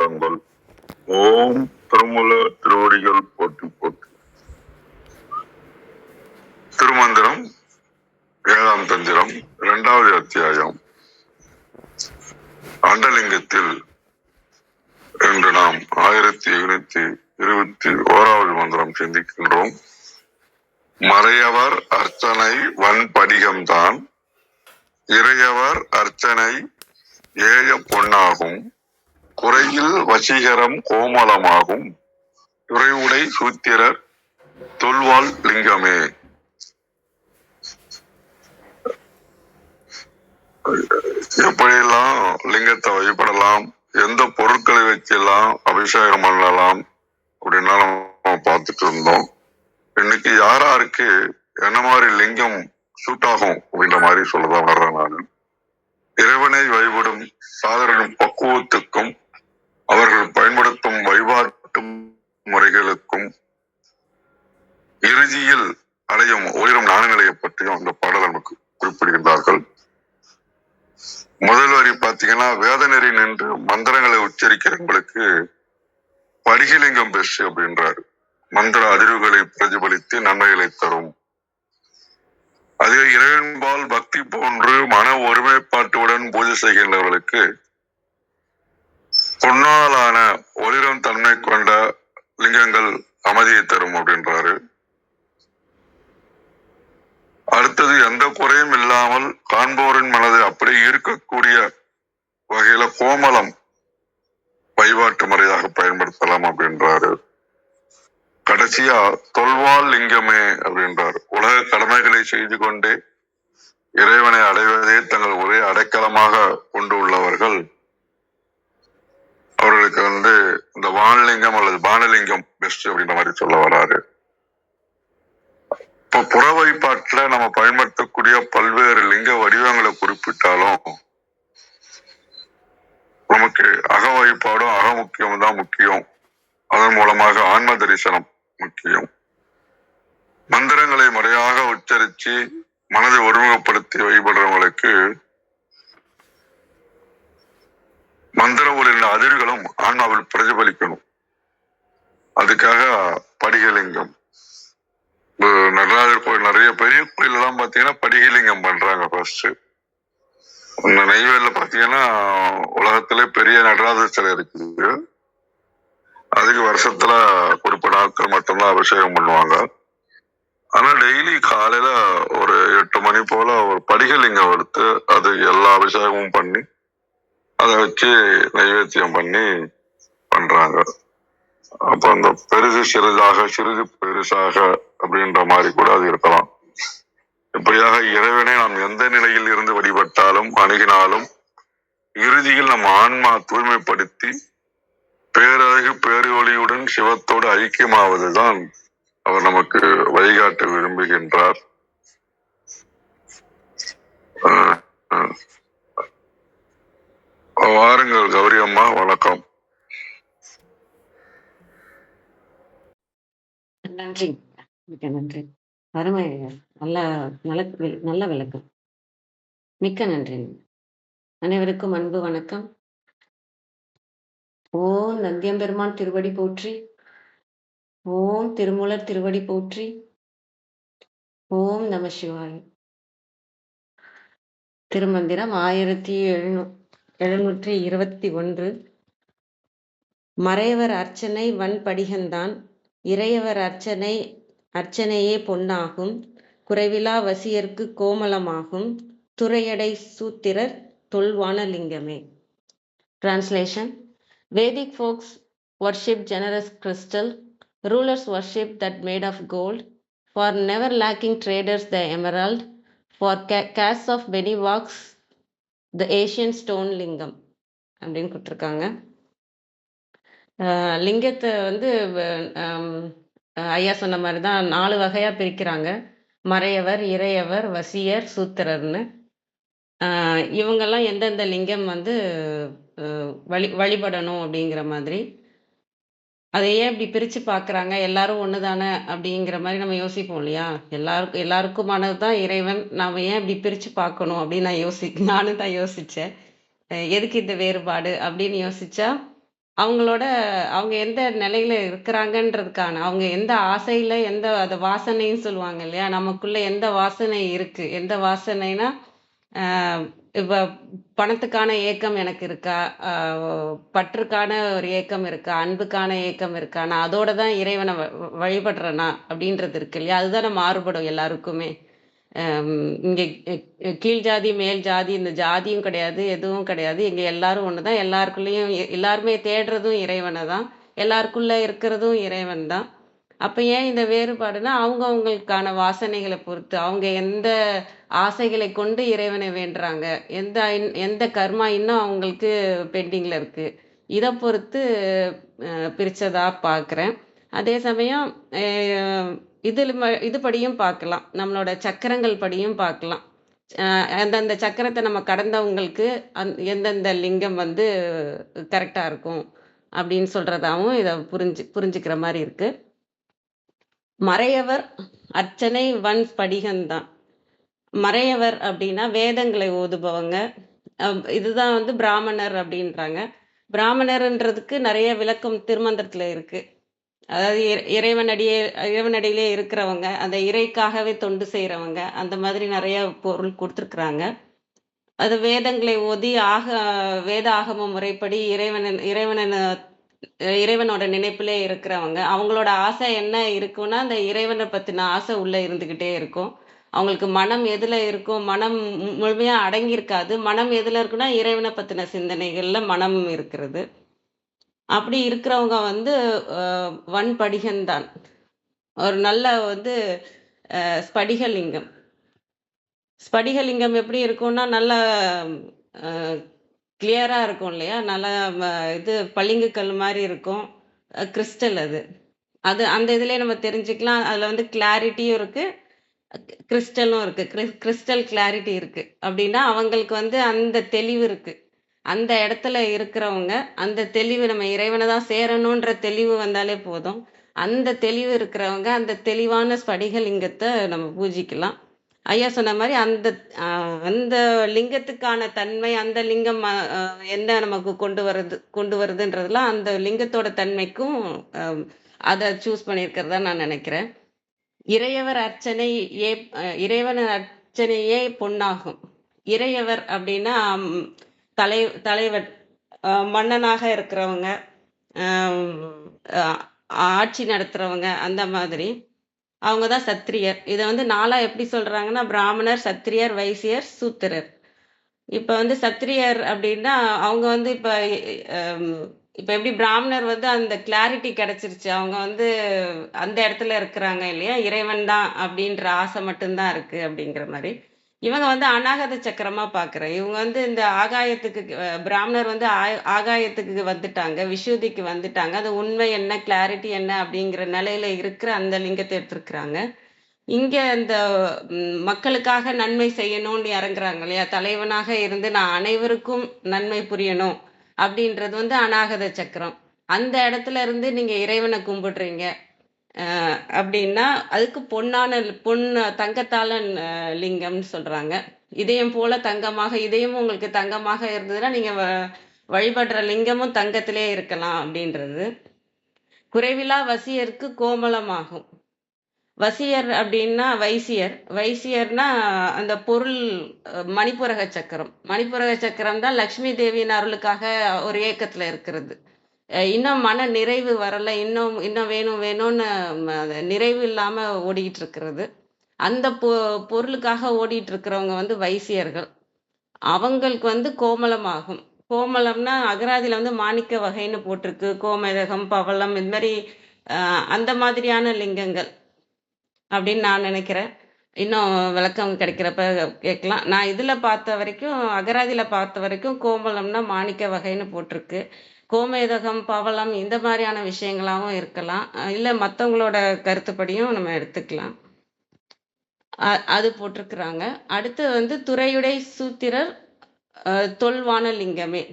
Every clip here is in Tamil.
வணக்கங்கள். ஓம் திருமூல திருவடிகள் போற்றி போற்றி. திருமந்திரம் 7ஆம் தந்திரம் 2வது அத்தியாயம். அண்டலிங்கத்தில் இன்று நாம் 1721வது மந்திரம் சிந்திக்கின்றோம். மறையவர் அர்ச்சனை வன்படிகம்தான், இறையவர் அர்ச்சனை ஏய பொன்னாகும், குறையில் வசீகரம் கோமலமாகும், துறைவுடை சூத்திரர் தொல்வாள் லிங்கமே. எப்படியெல்லாம் லிங்கத்தை வழிபடலாம், எந்த பொருட்களை வச்செல்லாம் அபிஷேகம் பண்ணலாம் அப்படின்னா நம்ம பார்த்துட்டு இருந்தோம். இன்னைக்கு யாராருக்கு என்ன மாதிரி லிங்கம் சூட் ஆகும் அப்படின்ற மாதிரி சொல்லதான் வர்றேன் நான். இறைவனை வழிபடும் சாதாரண பக்குவத்துக்கும் அவர்கள் பயன்படுத்தும் வழிபாட்டு முறைகளுக்கும் இறுதியில் அடையும் ஒளிரும் நாணநிலையை பற்றியும் அந்த பாடல் நமக்கு குறிப்பிடுகின்றார்கள். முதல் வரி பாத்தீங்கன்னா, வேதநெறி நின்று மந்திரங்களை உச்சரிக்கிறவங்களுக்கு படிகலிங்கம் பெஸ்ட் அப்படின்றாரு. மந்திர அதிர்வுகளை பிரதிபலித்து நன்மைகளை தரும். அதே இறைவன்பால் பக்தி போன்று மன ஒருமைப்பாட்டுடன் பூஜை செய்கின்றவர்களுக்கு பொன்னாலான ஒளிரும் தன்மை கொண்ட லிங்கங்கள் அமைதியை தரும் அப்படின்றாரு. அடுத்தது, எந்த குறையும் இல்லாமல் காண்போரின் மனதை அப்படியே இருக்கக்கூடிய வகையில கோமலம் வழிபாட்டு முறையாக பயன்படுத்தலாம் அப்படின்றாரு. கடைசியா தொல்வாள் லிங்கமே அப்படின்றாரு. உலக கடமைகளை செய்து கொண்டே இறைவனை அடைவதே தங்கள் ஒரே அடைக்கலமாக கொண்டு உள்ளவர்கள் அவர்களுக்கு இந்த வான்லிங்கம் அல்லது பானலிங்கம் பெஸ்ட் அப்படின்ற மாதிரி சொல்ல வராரு. இப்போ புற வழிபாட்டுல நம்ம பயன்படுத்தக்கூடிய பல்வேறு லிங்க வடிவங்களை குறிப்பிட்டாலும் நமக்கு அக வழிபாடும் அக முக்கியம் தான் முக்கியம். அதன் மூலமாக ஆன்ம தரிசனம் முக்கியம். மந்திரங்களை முறையாக உச்சரிச்சு மனதை ஒருமுகப்படுத்தி வழிபடுறவங்களுக்கு மந்திர ஒளியின் அதிர்வுகளும் ஆன்மாவில் பிரதிபலிக்கணும். அதுக்காக படிகலிங்கம், நடராஜர் கோயில், நிறைய பெரிய கோயில் எல்லாம் பாத்தீங்கன்னா படிகலிங்கம் பண்றாங்க. ஃபர்ஸ்ட் நெய்வேலியில பாத்தீங்கன்னா உலகத்திலே பெரிய நடராஜர் சிலை இருக்குது. அதுக்கு வருஷத்துல குறிப்பிட்ட நாட்கள் மட்டும்தான் அபிஷேகம் பண்ணுவாங்க. ஆனா டெய்லி காலையில ஒரு 8 மணி போல ஒரு படிகலிங்கம் எடுத்து அது எல்லா அபிஷேகமும் பண்ணி அதை வச்சு நைவேத்தியம் பண்ணி பண்றாங்க. அப்ப அந்த பெருசு சிறிதாக சிறிது பெருசாக அப்படின்ற மாதிரி கூட அது இருக்கலாம். இப்படியாக இறைவனை நாம் எந்த நிலையில் இருந்து வழிபட்டாலும் அணுகினாலும் இறுதியில் நம்ம ஆன்மா தூய்மைப்படுத்தி பேரழகு பேரொளியுடன் சிவத்தோடு ஐக்கியமாவதுதான் அவர் நமக்கு வழிகாட்ட விரும்புகின்றார். வாருங்கள் கௌரி அம்மா, வணக்கம். நன்றி, மிக்க நன்றி. அருமை, நல்ல நல்ல விளக்கம். மிக்க நன்றி. அனைவருக்கும் அன்பு வணக்கம். ஓம் நந்தியம்பெருமான் திருவடி போற்றி, ஓம் திருமூலர் திருவடி போற்றி, ஓம் நம சிவாய. திருமந்திரம் 1721. மறையவர் அர்ச்சனை வன்படிகந்தான், இறையவர் அர்ச்சனையே பொன்னாகும், குறைவிலா வசியர்க்கு கோமலமாகும், துறையடை சூத்திரர் தொல்வான லிங்கமே. Translation: Vedic folks worship generous crystal, rulers worship that made of gold, for never lacking traders the emerald, for casts of many walks the ancient stone lingam அப்படின்னு கொடுத்துருக்காங்க. லிங்கத்தை ஐயா சொன்ன மாதிரி தான் 4 வகையா பிரிக்கிறாங்க. மறையவர், இறையவர், வசியர், சூத்திரர்னு. இவங்கெல்லாம் எந்தெந்த லிங்கம் வழிபடணும் அப்படிங்கிற மாதிரி. அதை ஏன் இப்படி பிரிச்சு பார்க்குறாங்க? எல்லாரும் ஒன்று தானே அப்படிங்கிற மாதிரி நம்ம யோசிப்போம் இல்லையா? எல்லாருக்குமானது தான் இறைவன். நாம் ஏன் இப்படி பிரித்து பார்க்கணும் அப்படின்னு நானும் தான் யோசித்தேன். எதுக்கு இந்த வேறுபாடு அப்படின்னு யோசிச்சா, அவங்களோட அவங்க எந்த நிலையில இருக்கிறாங்கன்றதுக்கான அவங்க எந்த ஆசையில எந்த அது வாசனைன்னு சொல்லுவாங்க இல்லையா? நமக்குள்ள எந்த வாசனை இருக்கு? எந்த வாசனைனா, அ இப்ப பணத்துக்கான ஏக்கம் எனக்கு இருக்கா? அ பற்றுக்கான ஒரு ஏக்கம் இருக்கா? அன்புக்கான ஏக்கம் இருக்கா? நான் அதோட தான் இறைவன வழிபடுறேனா? அப்படின்றது இருக்கு இல்லையா? அதுதானே மாறுபடும் எல்லாருக்குமே. அம் இங்க கீழ் ஜாதி, மேல் ஜாதி இந்த ஜாதியும் கிடையாது, எதுவும் கிடையாது. எங்க எல்லாரும் ஒண்ணுதான். எல்லாருக்குள்ளயும் எல்லாருமே தேடுறதும் இறைவன தான். எல்லாருக்குள்ள இருக்கிறதும் இறைவன் தான். அப்ப ஏன் இந்த வேறுபாடுன்னா, அவங்கவங்களுக்கான வாசனைகள பொறுத்து, அவங்க எந்த ஆசைகளை கொண்டு இறைவனை வேண்டுறாங்க, எந்த கர்மா இன்னும் அவங்களுக்கு பெண்டிங்ல இருக்கு. இத பொறுத்து பிரிச்சதா பார்க்குறேன். அதே சமயம் அ இதுபடியும் பார்க்கலாம். நம்மளோட சக்கரங்கள் படியும் பார்க்கலாம். அ அந்தந்த சக்கரத்த நம்ம கடந்தவங்களுக்கு எந்தெந்த லிங்கம் வந்து கரெக்ட்டா இருக்கும் அப்படின்னு சொல்றதாவும் இத புரிஞ்சுக்கிற மாரி இருக்கு. மறையவர் அர்ச்சனை வன் ஸ்படிகம் தான். மறையவர் அப்படின்னா வேதங்களை ஓதுபவங்க. இதுதான் வந்து பிராமணர் அப்படின்றாங்க. பிராமணர்ன்றதுக்கு நெறைய விளக்கம் திருமந்திரத்துல இருக்கு. அதாவது இறைவனடியிலே இருக்கிறவங்க, அந்த இறைக்காகவே தொண்டு செய்றவங்க, அந்த மாதிரி நெறைய பொருள் குடுத்துருக்குறாங்க. அது வேதங்களை ஓதி வேத ஆகம முறைப்படி இறைவனோட நினைப்பிலே இருக்கிறவங்க. அவங்களோட ஆசை என்ன இருக்குன்னா, அந்த இறைவன பத்தின ஆசை உள்ள இருந்துகிட்டே இருக்கும். அவங்களுக்கு மனம் எதுல இருக்கும், மனம் முழுமையா அடங்கியிருக்காது. மனம் எதுல இருக்குன்னா, இறைவன பத்தின சிந்தனைகள்ல மனம் இருக்கிறது. அப்படி இருக்கிறவங்க வந்து அ வன்படிகன் தான். ஒரு நல்ல வந்து ஸ்படிகலிங்கம். ஸ்படிகலிங்கம் எப்படி இருக்கும்னா, நல்லா அ கிளியரா இருக்கும் இல்லையா? நல்லா ம இது பளிங்கு கல் மாரி இருக்கும். கிறிஸ்டல் அது. அது அந்த இதிலயே நம்ம தெரிஞ்சுக்கலாம். அதுல வந்து கிளாரிட்டியும் இருக்கு. கிறிஸ்டலும் இருக்கு. கிறிஸ்டல் கிளாரிட்டி இருக்கு. அப்படின்னா, அவங்களுக்கு வந்து அந்த தெளிவு இருக்கு. அந்த இடத்துல இருக்கிறவங்க, அந்த தெளிவு நம்ம இறைவன தான் சேரணுன்ற தெளிவு வந்தாலே போதும். அந்த தெளிவு இருக்கிறவங்க, அந்த தெளிவான ஸ்படிகலிங்கத்த நம்ம பூஜிக்கலாம். ஐயா சொன்ன மாரி அந்த லிங்கத்துக்கான தன்மை, அந்த லிங்கம் என்ன நமக்கு கொண்டு வருதுன்றதெல்லாம் அந்த லிங்கத்தோட தன்மைக்கும் அ அத சூஸ் பண்ணியிருக்கிறதா நான் நெனைக்கிறேன். இறையவர் அர்ச்சனை இறைவன் அர்ச்சனையே பொன்னாகும். இறையவர் அப்படின்னா, ம் தலை தலைவன், மன்னனாக இருக்கிறவங்க, அம் அ ஆட்சி நடத்துறவங்க அந்த மாதிரி. அவங்க தான் சத்திரியர். இத வந்து 4ஆ எப்படி சொல்றாங்கன்னா, பிராமணர், சத்திரியர், வைசியர், சூத்திரர். இப்ப வந்து சத்திரியர் அப்படின்னா, அவங்க வந்து அம் இப்ப எப்படி பிராமணர் வந்து அந்த கிளாரிட்டி கிடைச்சிருச்சு. அவங்க வந்து அந்த இடத்துல இருக்கிறாங்க இல்லையா? இறைவன் தான் அப்படின்ற ஆசை மட்டும் தான் இருக்கு அப்படிங்கிற மாரி. இவங்க வந்து அநாகத சக்கரமா பார்க்கிறேன். இவங்க வந்து இந்த ஆகாயத்துக்கு பிராமணர் வந்து ஆகாயத்துக்கு வந்துட்டாங்க. விசுத்திக்கு வந்துட்டாங்க. அது உண்மை என்ன, கிளாரிட்டி என்ன அப்படிங்கிற நிலையில இருக்கிற அந்த லிங்கத்த எடுத்திருக்கிறாங்க. இங்க இந்த மக்களுக்காக நன்மை செய்யணும்னு இறங்குறாங்க இல்லையா? தலைவனாக இருந்து நான் அனைவருக்கும் நன்மை புரியணும் அப்படின்றது வந்து அநாகத சக்கரம். அந்த இடத்துல இருந்து நீங்க இறைவன கும்பிடுறீங்க. அப்படின்னா, அதுக்கு தங்கத்தால லிங்கம்னு சொல்றாங்க. இதயம் போல தங்கமாக இதயமும் உங்களுக்கு தங்கமாக இருந்ததுன்னா, நீங்க வழிபடுற லிங்கமும் தங்கத்திலே இருக்கலாம் அப்படின்றது. குறைவிலா வசியருக்கு கோமளமாகும். வசியர் அப்படின்னா வைசியர். வைசியர்னா அந்த பொருள் மணிப்புரக சக்கரம். மணிப்புரக சக்கரம் தான் லக்ஷ்மி தேவியின் அருளுக்காக ஒரு ஏக்கத்துல இருக்கிறது. இன்னும் மன நிறைவு வரல. இன்னும் இன்னும் வேணும் வேணும்னு அது நிறைவு இல்லாம ஓடிக்கிட்டு இருக்கிறது. அந்த பொருளுக்காக ஓடிட்டு இருக்கிறவங்க வந்து வைசியர்கள். அவங்களுக்கு வந்து கோமளமாகும். கோமளம்னா அகராதியில வந்து மாணிக்க வகைன்னு போட்டிருக்கு. கோமேதகம், பவளம் இது மாரி அ அந்த மாதிரியான லிங்கங்கள். அப்படின்னு நான் நினைக்கிறேன். இன்னும் விளக்கம் கிடைக்கிறப்ப கேட்கலாம். நான் இதுல பார்த்த வரைக்கும், அகராதியில பார்த்த வரைக்கும் கோமளம்னா மாணிக்க வகைன்னு போட்டிருக்கு. கோமேதகம், பவளம் இந்த மாரியான விஷயங்களாவும் இருக்கலாம். இல்ல மத்தவங்களோட கருத்துப்படியும் நம்ம எடுத்துக்கலாம். அது போட்டிருக்கிறாங்க. அடுத்து வந்து துறையுடை சூத்திரர் தொல்வான லிங்கமே.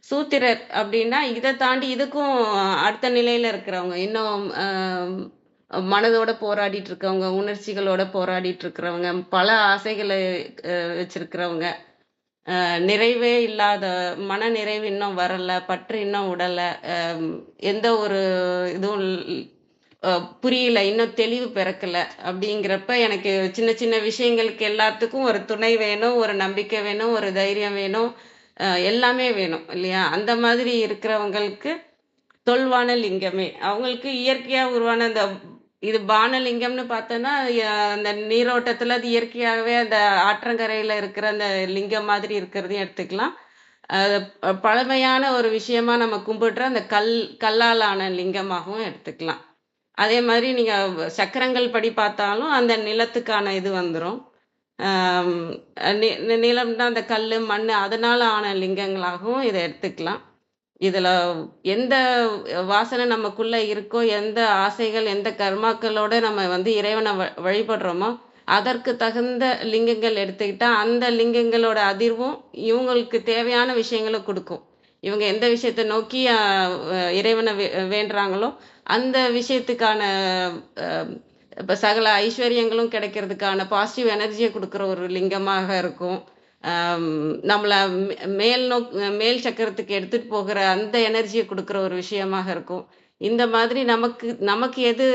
சூத்திரர் அப்படின்னா, இத தாண்டி இதுக்கும் அடுத்த நிலையில இருக்கிறவங்க. இன்னும் மனதோட போராடிட்டு இருக்கவங்க, உணர்ச்சிகளோட போராடிட்டு இருக்கிறவங்க, பல ஆசைகள வச்சிருக்கிறவங்க. நிறைவே இல்லாத மன நிறைவு இன்னும் வரல, பற்று இன்னும் உடல, எந்த ஒரு இதுவும் புரியல, இன்னும் தெளிவு பிறக்கல அப்படிங்கிறப்ப எனக்கு சின்ன சின்ன விஷயங்களுக்கு எல்லாத்துக்கும் ஒரு துணை வேணும், ஒரு நம்பிக்கை வேணும், ஒரு தைரியம் வேணும், எல்லாமே வேணும் இல்லையா? அந்த மாதிரி இருக்கிறவங்களுக்கு தொல்வான லிங்கமே. அவங்களுக்கு இயற்கையா உருவான அந்த இது பானலிங்கம்னு பார்த்தோன்னா, அந்த நீரோட்டத்துல அது இயற்கையாகவே அந்த ஆற்றங்கரையில இருக்கிற அந்த லிங்கம் மாதிரி இருக்கிறதையும் எடுத்துக்கலாம். அது பழமையான ஒரு விஷயமா நம்ம கும்பிடுற அந்த கல்லால் ஆன லிங்கமாகவும் எடுத்துக்கலாம். அதே மாதிரி நீங்க சக்கரங்கள் படி பார்த்தாலும் அந்த நிலத்துக்கான இது வந்துரும். ஆம், நிலம்னா அந்த கல்லு, மண்ணு அதனால ஆன லிங்கங்களாகவும் இத எடுத்துக்கலாம். இதுல எந்த வாசனை நமக்குள்ள இருக்கோ, எந்த ஆசைகள், எந்த கர்மாக்களோட நம்ம வந்து இறைவன வழிபடுறோமோ, அதற்கு தகுந்த லிங்கங்கள் எடுத்துக்கிட்டா, அந்த லிங்கங்களோட அதிர்வும் இவங்களுக்கு தேவையான விஷயங்கள குடுக்கும். இவங்க எந்த விஷயத்த நோக்கி இறைவன வேண்டுறாங்களோ, அந்த விஷயத்துக்கான அ இப்ப சகல ஐஸ்வர்யங்களும் கிடைக்கிறதுக்கான பாசிட்டிவ் எனர்ஜிய குடுக்குற ஒரு லிங்கமாக இருக்கும். அம் நம்மள மேல் சக்கரத்துக்கு எடுத்துட்டு போகிற அந்த எனர்ஜிய குடுக்குற ஒரு விஷயமாக இருக்கும். இந்த மாதிரி நமக்கு நமக்கு எது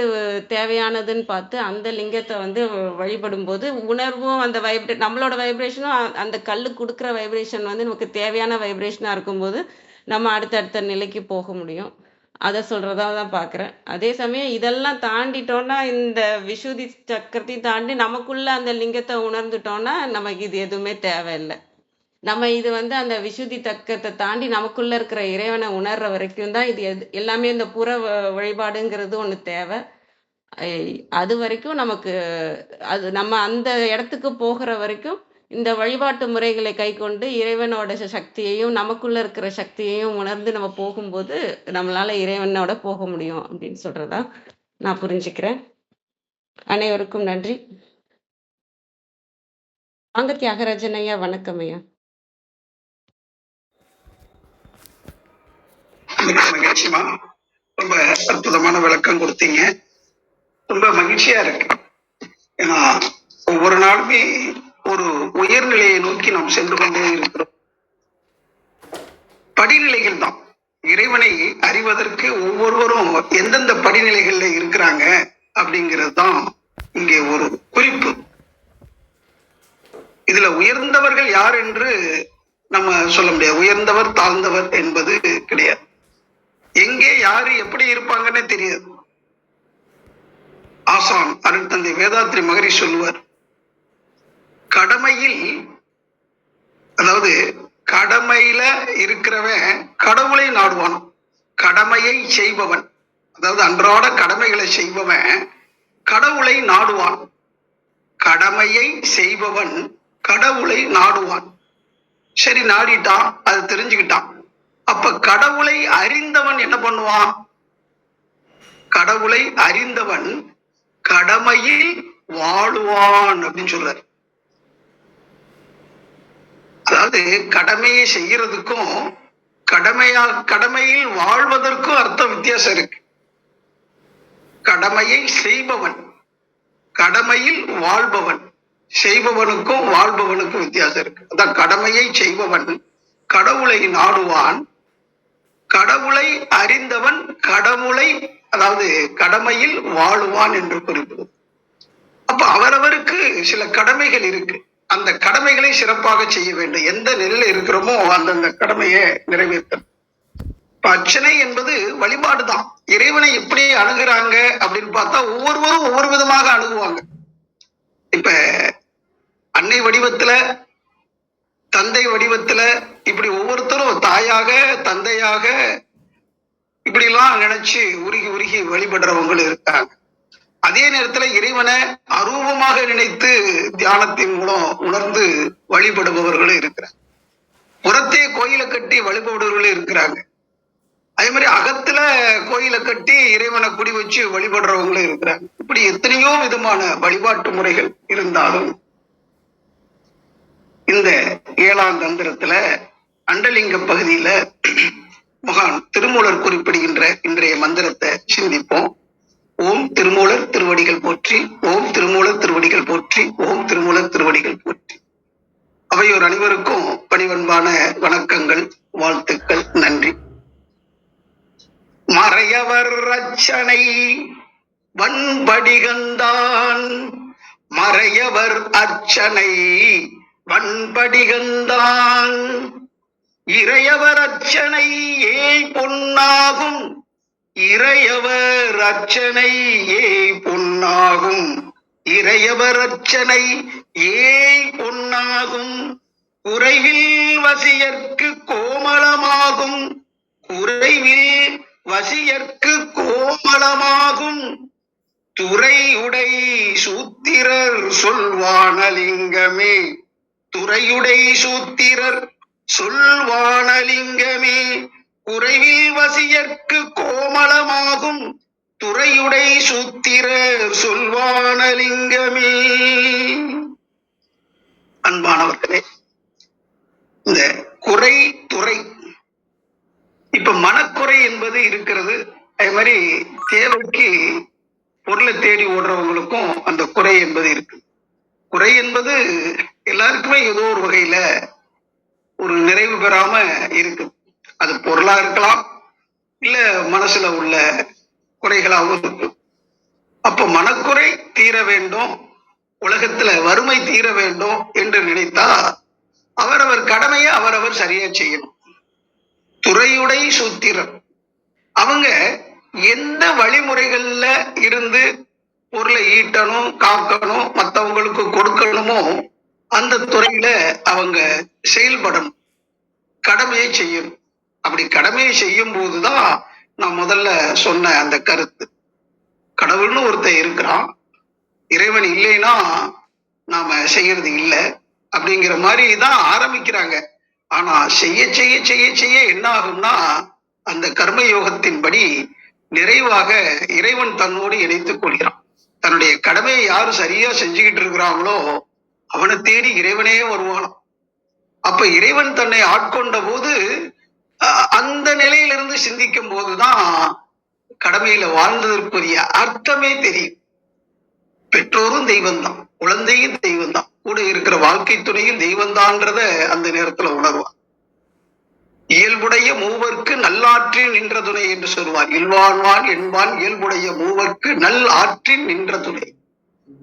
தேவையானதுன்னு பார்த்து அந்த லிங்கத்த வந்து வழிபடும்போது, உணர்வும் அந்த நம்மளோட வைப்ரேஷனும் அந்த கல்லு குடுக்குற வைப்ரேஷன் வந்து நமக்கு தேவையான வைப்ரேஷனா இருக்கும்போது, நம்ம அடுத்தடுத்த நிலைக்கு போக முடியும். அத சொல்றதா தான் பார்க்குறேன். அதே சமயம் இதெல்லாம் தாண்டிட்டோம்னா, இந்த விசுதி சக்கரத்தையும் தாண்டி நமக்குள்ள அந்த லிங்கத்த உணர்ந்துட்டோம்னா, நமக்கு இது எதுவுமே தேவையில்ல. நம்ம இது வந்து அந்த விசுதி தர்க்கத்த தாண்டி நமக்குள்ள இருக்கிற இறைவன உணர்ற வரைக்கும் தான் இது எல்லாமே இந்த புற வழிபாடுங்கிறது ஒண்ணு தேவ. ஐ அதுவரைக்கும் நமக்கு அது நம்ம அந்த இடத்துக்கு போகிற வரைக்கும், இந்த வழிபாட்டு முறைகளை கைக்கொண்டு இறைவனோட சக்தியையும், நமக்குள்ள இருக்கிற சக்தியையும் உணர்ந்து நம்ம போகும்போது, நம்மளால இறைவனோட போக முடியும் அப்படின்னு சொல்றதா நான் புரிஞ்சுக்கிறேன். அனைவருக்கும் நன்றி. வாங்க தியாகராஜன் ஐயா, வணக்கம் ஐயா. மிக்க மகிழ்ச்சிமா, ரொம்ப அற்புதமான விளக்கம் கொடுத்தீங்க. ரொம்ப மகிழ்ச்சியா இருக்கு. ஏன்னா ஒவ்வொரு நாளுமே ஒரு உயர்நிலையை நோக்கி நாம் சென்று கொண்டே இருக்கிறோம். படிநிலைகள் தான் இறைவனை அறிவதற்கு ஒவ்வொருவரும் எந்தெந்த படிநிலைகள்ல இருக்கிறாங்க அப்படிங்கிறது தான் இங்கே ஒரு குறிப்பு. இதுல உயர்ந்தவர்கள் யார் என்று நம்ம சொல்ல முடியாது. உயர்ந்தவர் தாழ்ந்தவர் என்பது கிடையாது. எங்கே யாரு எப்படி இருப்பாங்கன்னே தெரியாது. ஆசான் அருள் தந்தை வேதாத்ரி மகரிஷி சொல்லுவார், கடமையில், அதாவது கடமையில இருக்கிறவன் கடவுளை நாடுவான். கடமையை செய்பவன், அதாவது அன்றாட கடமைகளை செய்பவன் கடவுளை நாடுவான். கடமையை செய்பவன் கடவுளை நாடுவான். சரி, நாடிட்டான், அது தெரிஞ்சுக்கிட்டான். அப்ப கடவுளை அறிந்தவன் என்ன பண்ணுவான்? கடவுளை அறிந்தவன் கடமையில் வாழுவான் அப்படின்னு சொல்றாரு. அதாவது கடமையை செய்யறதுக்கும் கடமையில் வாழ்வதற்கும் அர்த்தம் வித்தியாசம் இருக்கு. கடமையை செய்பவன், கடமையில் வாழ்பவன், செய்பவனுக்கும் வாழ்பவனுக்கும் வித்தியாசம் இருக்கு. அதான் கடமையை செய்பவன் கடவுளை நாடுவான், கடவுளை அறிந்தவன் கடவுளை, அதாவது கடமையில் வாழுவான் என்று குறிப்பிடுது. அப்ப அவரவருக்கு சில கடமைகள் இருக்கு. அந்த கடமைகளை சிறப்பாக செய்ய வேண்டும். எந்த நிலையில இருக்கிறோமோ அந்தந்த கடமையை நிறைவேற்றணும். இப்ப அர்ச்சனை என்பது வழிபாடுதான். இறைவனை எப்படி அணுகுறாங்க அப்படின்னு பார்த்தா ஒவ்வொருவரும் ஒவ்வொரு விதமாக அணுகுவாங்க. இப்ப அன்னை வடிவத்துல, தந்தை வடிவத்துல, இப்படி ஒவ்வொருத்தரும் தாயாக தந்தையாக இப்படி எல்லாம் நினைச்சு உருகி உருகி வழிபடுறவங்களும் இருக்காங்க. அதே நேரத்துல இறைவனை அரூபமாக நினைத்து தியானத்தின் மூலம் உணர்ந்து வழிபடுபவர்களும் இருக்கிறாங்க. புறத்தே கோயிலை கட்டி வழிபடுபவர்களும் இருக்கிறாங்க. அதே மாதிரி அகத்துல கோயிலை கட்டி இறைவனை குடி வச்சு வழிபடுறவங்களும் இருக்கிறாங்க. இப்படி எத்தனையோ விதமான வழிபாட்டு முறைகள் இருந்தாலும் இந்த 7ஆம் தந்திரத்துல அண்டலிங்க பகுதியில மகான் திருமூலர் குறிப்பிடுகின்ற இன்றைய மந்திரத்தை சிந்திப்போம். ஓம் திருமூலர் திருவடிகள் போற்றி, ஓம் திருமூலர் திருவடிகள் போற்றி, ஓம் திருமூலர் திருவடிகள் போற்றி. அவையோர் அனைவருக்கும் பணிவன்பான வணக்கங்கள், வாழ்த்துக்கள், நன்றி. மறையவர் அர்ச்சனை வன்படிகந்தான், மறையவர் அர்ச்சனை வன்படிகந்தான், இறையவர் அர்ச்சனை ஏய் பொன்னாகும், இறையவர் அர்ச்சனை ஏய் பொன்னாகும், இறையவர் அர்ச்சனை ஏய் பொன்னாகும், குறைவில் வசியர்க்கு கோமளமாகும், குறைவில் வசியர்க்கு கோமளமாகும், துறையுடை சூத்திரர் சொல்வானலிங்கமே, துறையுடை சூத்திரர் சொல்வானலிங்கமே, குறைவில் வசியர்க்கு கோமளமாகும், துறையுடை சூத்திரர் சொல்வானலிங்கமே. அன்பானவர்களே, இந்த குறை துறை, இப்ப மனக்குறை என்பது இருக்கிறது. அதே மாதிரி தேவைக்கு பொருளை தேடி ஓடுறவங்களுக்கும் அந்த குறை என்பது இருக்கு. குறை என்பது எல்லாருக்குமே ஏதோ ஒரு வகையில ஒரு நிறைவு பெறாம இருக்கு. அது பொருளா இருக்கலாம், இல்ல மனசுல உள்ள குறைகளாகவும் இருக்கு. அப்ப மனக்குறை தீர வேண்டும், உலகத்துல வறுமை தீர வேண்டும் என்று நினைத்தா அவரவர் கடமையை அவரவர் சரியா செய்யணும். துறையுடை சூத்திரர் அவங்க எந்த வழிமுறைகள்ல இருந்து பொருளை ஈட்டணும், காக்கணும், மற்றவங்களுக்கு கொடுக்கணுமோ அந்த துறையில அவங்க செயல்படணும், கடமையை செய்யணும். அப்படி கடமையை செய்யும் போதுதான் நான் முதல்ல சொன்ன அந்த கருத்து, கடவுள்னு ஒருத்தர் இருக்கிறான், இறைவன் இல்லைன்னா நாம செய்யறது இல்லை அப்படிங்கிற மாதிரி தான் ஆரம்பிக்கிறாங்க. ஆனா செய்ய செய்ய செய்ய செய்ய என்ன ஆகும்னா, அந்த கர்மயோகத்தின்படி நிறைவாக இறைவன் தன்னோடு இணைத்துக் கொள்கிறான். தன்னுடைய கடமையை யாரு சரியா செஞ்சுக்கிட்டு இருக்கிறாங்களோ அவனை தேடி இறைவனே வருவானோ. அப்ப இறைவன் தன்னை ஆட்கொண்ட போது அந்த நிலையிலிருந்து சிந்திக்கும் போதுதான் கடமையில வாழ்ந்ததற்குரிய அர்த்தமே தெரியும். பெற்றோரும் தெய்வம்தான், குழந்தையும் தெய்வம்தான், கூட இருக்கிற வாழ்க்கை துணையும் தெய்வம்தான்றத அந்த நேரத்துல உணர்வான். இயல்புடைய மூவர்க்கு நல்லாற்றின் நின்ற துணை என்று சொல்வார். இல்வான்வான் என்பான் இயல்புடைய மூவர்க்கு நல் ஆற்றின் நின்ற துணை.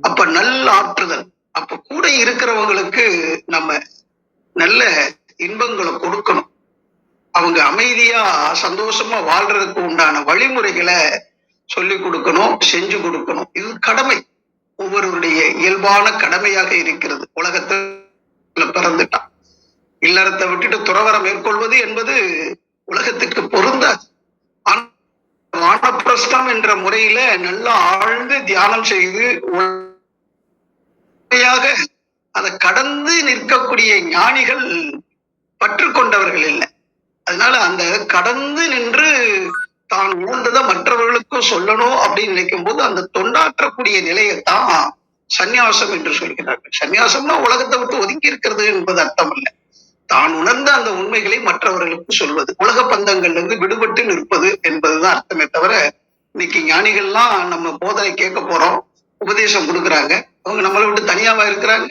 அப்ப நல் ஆற்றுதல், அப்ப கூட இருக்கிறவங்களுக்கு நம்ம நல்ல இன்பங்களை கொடுக்கணும், அவங்க அமைதியா சந்தோஷமா வாழ்றதுக்கு உண்டான வழிமுறைகளை சொல்லி கொடுக்கணும், செஞ்சு கொடுக்கணும். இது கடமை, ஒவ்வொருவருடைய இயல்பான கடமையாக இருக்கிறது. உலகத்துல பிறந்துட்டான், இல்லறத்தை விட்டுட்டு துறவரம் மேற்கொள்வது என்பது உலகத்துக்கு பொருந்தாது. ஆனா வானப்பிரஸ்தம் என்ற முறையில நல்லா ஆழ்ந்து தியானம் செய்து அதை கடந்து நிற்கக்கூடிய ஞானிகள் பற்று கொண்டவர்கள் இல்லை. அதனால அந்த கடந்து நின்று தான் உணர்ந்ததை மற்றவர்களுக்கும் சொல்லணும் அப்படின்னு நினைக்கும் போது அந்த தொண்டாற்றக்கூடிய நிலையத்தான் சந்நியாசம் என்று சொல்கிறார்கள். சந்நியாசம்னா உலகத்தை விட்டு ஒதுக்கி இருக்கிறது என்பது அர்த்தம் இல்லை, தான் உணர்ந்த அந்த உண்மைகளை மற்றவர்களுக்கு சொல்வது, உலக பந்தங்கள்ல இருந்து விடுபட்டு நிற்பது என்பதுதான் அர்த்தமே தவிர, இன்னைக்கு ஞானிகள்லாம் நம்ம போதனை கேட்க போறோம், உபதேசம் கொடுக்குறாங்க, அவங்க நம்மளை விட்டு தனியாவா இருக்கிறாங்க?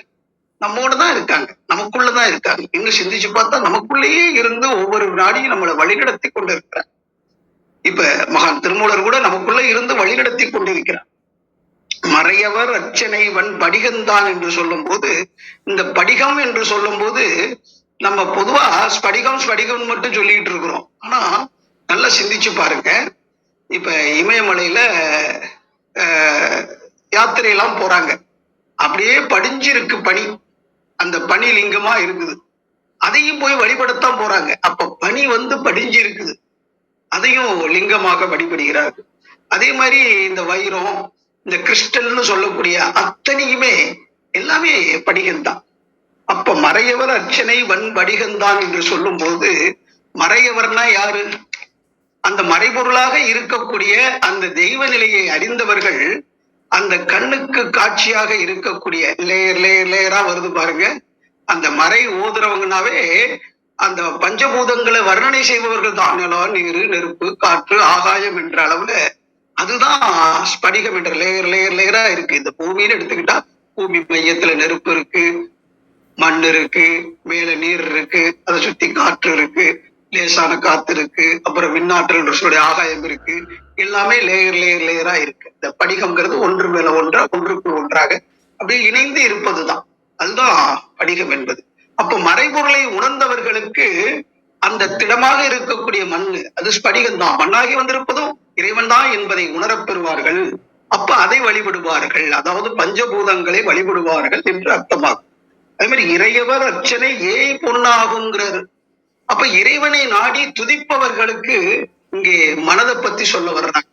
நம்மோட தான் இருக்காங்க, நமக்குள்ளதான் இருக்காங்க. இன்னும் சிந்திச்சு பார்த்தா நமக்குள்ளேயே இருந்து ஒவ்வொரு நாடியும் நம்மளை வழிநடத்தி கொண்டு இருக்கிறாங்க. இப்ப மகான் திருமூலர் கூட நமக்குள்ள இருந்து வழிநடத்தி கொண்டிருக்கிறார். மறையவர் அர்ச்சனை வன் படிகந்தான் என்று சொல்லும் போது, இந்த படிகம் என்று சொல்லும் போது நம்ம பொதுவா ஸ்படிகம் ஸ்படிகம் மட்டும் சொல்லிட்டு இருக்கிறோம். ஆனா நல்லா சிந்திச்சு பாருங்க, இப்ப இமயமலையில யாத்திரையெல்லாம் போறாங்க, அப்படியே படிஞ்சிருக்கு பனி, அந்த பனி லிங்கமா இருக்குது, அதையும் போய் வழிபடத்தான் போறாங்க. அப்ப பனி படிஞ்சு இருக்குது, அதையும் லிங்கமாக வழிபடுகிறார்கள். அதே மாதிரி இந்த வைரம், இந்த கிறிஸ்டல்னு சொல்லக்கூடிய அத்தனையுமே எல்லாமே படிகந்தான். அப்ப மறையவர் அர்ச்சனை வன் படிகந்தான் என்று சொல்லும் போது, மறையவர்னா யாரு? அந்த மறைபொருளாக இருக்கக்கூடிய அந்த தெய்வ நிலையை அறிந்தவர்கள், அந்த கண்ணுக்கு காட்சியாக இருக்கக்கூடிய லேயர் லேயர் லேயரா வருது பாருங்க, அந்த மறை ஓதுறவங்கனாவே அந்த பஞ்சபூதங்களை வர்ணனை செய்பவர்கள் தான். நிலம், நீர், நெருப்பு, காற்று, ஆகாயம் என்ற அளவுல அதுதான் ஸ்படிகம் என்ற லேயர் லேயர் லேயரா இருக்கு. இந்த பூமின்னு எடுத்துக்கிட்டா பூமி மையத்துல நெருப்பு இருக்கு, மண் இருக்கு, மேல நீர் இருக்கு, அதை சுத்தி காற்று இருக்கு, லேசான காத்து இருக்கு, அப்புறம் மின்னாற்றல் ஆகாயம் இருக்கு. எல்லாமே லேயர் லேயர் லேயரா இருக்கு. இந்த படிகம்ங்கிறது ஒன்று மேல ஒன்றா, ஒன்றுக்கு ஒன்றாக அப்படியே இணைந்து இருப்பதுதான். அதுதான் படிகம் என்பது. அப்ப மறைபொருளை உணர்ந்தவர்களுக்கு அந்த திடமாக இருக்கக்கூடிய மண்ணு அது ஸ்படிகம் தான். மண்ணாகி வந்திருப்பதும் இறைவன் தான் என்பதை உணரப் பெறுவார்கள். அப்ப அதை வழிபடுவார்கள். அதாவது பஞ்சபூதங்களை வழிபடுவார்கள் என்று அர்த்தமாகும். அதே மாதிரி இறையவர் அர்ச்சனை ஏய் பொன்னாகுங்கிறாரு. அப்ப இறைவனை நாடி துதிப்பவர்களுக்கு இங்கே மனதை பத்தி சொல்ல வர்றாங்க.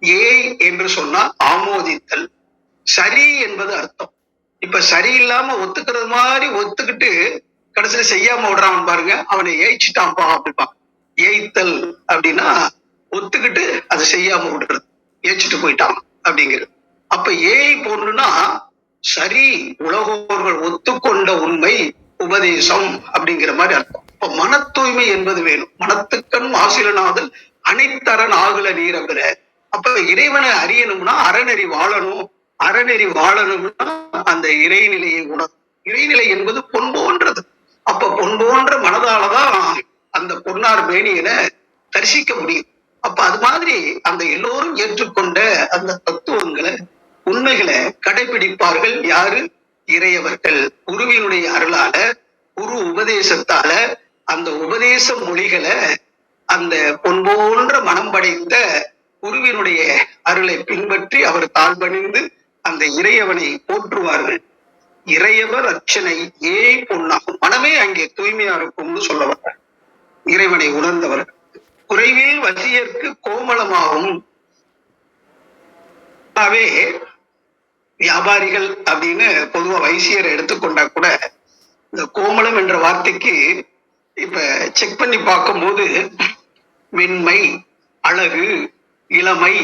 ஏய் என்று சொன்னா ஆமோதித்தல், சரி என்பது அர்த்தம். இப்ப சரியில்லாம ஒத்துக்கிறது மாதிரி ஒத்துக்கிட்டு கடைசியில செய்யாம விடுறான் பாருங்க, அவனை ஏய்ச்சிட்டான்பா அப்படிப்பான். ஏய்த்தல் அப்படின்னா ஒத்துக்கிட்டு அதை செய்யாம விடுறது, ஏய்ச்சிட்டு போயிட்டான் அப்படிங்கிறது. அப்ப ஏய் போன்றுனா சரி, உலகோர்கள் ஒத்துக்கொண்ட உண்மை உபதேசம் அப்படிங்கிற மாதிரி அர்த்தம். இப்ப மன தூய்மை என்பது வேணும். மனத்துக்கண் மாசிலனாதல் அனைத்தரன் ஆகுல நீரங்கிற. அப்ப இறைவனை அறியணும்னா அறநெறி வாழணும். அறநெறி வாழணும்னா அந்த இறைநிலையை உணரும். இறைநிலை என்பது பொன் போன்றது. அப்ப பொன் போன்ற மனதாலதான் அந்த பொன்னார் மேனியனை தரிசிக்க முடியும். அப்ப அது மாதிரி அந்த எல்லோரும் ஏற்றுக்கொண்ட அந்த தத்துவங்களை, உண்மைகளை கடைபிடிப்பார்கள். யாரு? இறையவர்கள். குருவினுடைய அருளால, குரு உபதேசத்தால அந்த உபதேச மொழிகளை அந்த பொன் போன்ற மனம் படைத்த குருவினுடைய அருளை பின்பற்றி அவர் தாழ்பணிந்து அந்த இறையவனை போற்றுவார்கள். இறையவர் அர்ச்சனை ஏய் பொன்னாகும். மனமே அங்கே தூய்மையா இருக்கும்னு சொல்ல வர்ற இறைவனை உணர்ந்தவர்கள். குறைவில் வசியர்க்கு கோமளமாகும். வியாபாரிகள் அப்படின்னு பொதுவா வைசியரை எடுத்துக்கொண்டா கூட இந்த கோமளம் என்ற வார்த்தைக்கு இப்ப செக் பண்ணி பார்க்கும்போது மென்மை, அழகு, இளமை,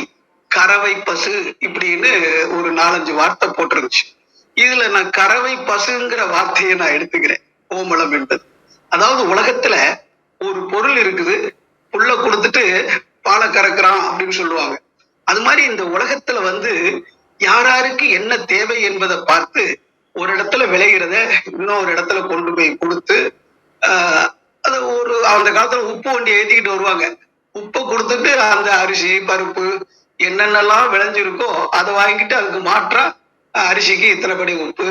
கறவை பசு இப்படின்னு ஒரு 4-5 வார்த்தை போட்டிருந்துச்சு. இதுல நான் கறவை பசுங்கிற வார்த்தையை நான் எடுத்துக்கிறேன். கோமளம் என்பது அதாவது உலகத்துல ஒரு பொருள் இருக்குது, புல்ல கொடுத்துட்டு பாலை கறக்குறான் அப்படின்னு சொல்லுவாங்க. அது மாதிரி இந்த உலகத்துல யாராருக்கு என்ன தேவை என்பதை பார்த்து ஒரு இடத்துல விளைகிறத இன்னொரு இடத்துல கொண்டு போய் கொடுத்து அது அந்த காலத்துல உப்பு வண்டி ஏத்திக்கிட்டு வருவாங்க. உப்பை கொடுத்துட்டு அந்த அரிசி பருப்பு என்னென்னலாம் விளைஞ்சிருக்கோ அதை வாங்கிட்டு அதுக்கு மாற்றா அரிசிக்கு இத்தனைப்படி உப்பு,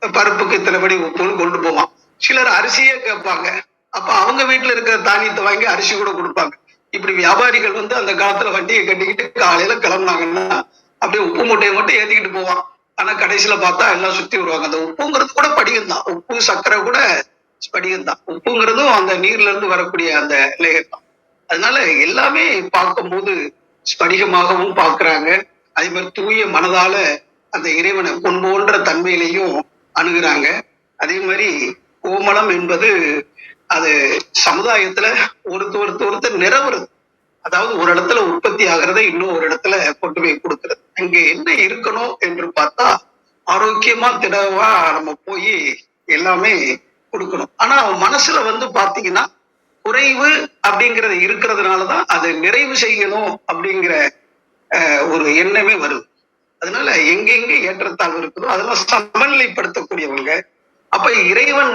பருப்புக்கு இத்தனைப்படி உப்புன்னு கொண்டு போவான். சிலர் அரிசியே கேட்பாங்க. அப்ப அவங்க வீட்டுல இருக்கிற தானியத்தை வாங்கி அரிசி கூட கொடுப்பாங்க. இப்படி வியாபாரிகள் அந்த காலத்துல வண்டியை கட்டிக்கிட்டு காலையில கிளம்புனாங்கன்னா அப்படியே உப்பு மூட்டையை மட்டும் ஏத்திக்கிட்டு போவான். ஆனா கடைசியில பார்த்தா எல்லாம் சுத்தி வருவாங்க. அந்த உப்புங்கிறது கூட படிகம் தான். உப்பு சர்க்கரை கூட படிகம் தான். உப்புங்கிறதும் அந்த நீர்ல இருந்து வரக்கூடிய அந்த லேயர் தான். அதனால எல்லாமே பார்க்கும்போது ஸ்படிகமாகவும் பார்க்கிறாங்க. அதே மாதிரி தூய மனதால அந்த இறைவனை பொன் போன்ற தன்மையிலையும் அணுகுறாங்க. அதே மாதிரி கோமளம் என்பது அது சமுதாயத்துல ஒருத்தர் நிறவுறது. அதாவது ஒரு இடத்துல உற்பத்தி ஆகிறத இன்னும் ஒரு இடத்துல கொண்டு போய் கொடுக்கறது. அங்க என்ன இருக்கணும் என்று பார்த்தா ஆரோக்கியமா திடவா நம்ம போய் எல்லாமே கொடுக்கணும். ஆனா மனசுல பாத்தீங்கன்னா குறைவு அப்படிங்கறது இருக்கிறதுனாலதான் அதை நிறைவு செய்யணும் அப்படிங்கிற ஒரு எண்ணமே வருது. அதனால எங்கெங்க ஏற்றத்தாழ்வு இருக்குதோ அதெல்லாம் சமநிலைப்படுத்தக்கூடியவங்க. அப்ப இறைவன்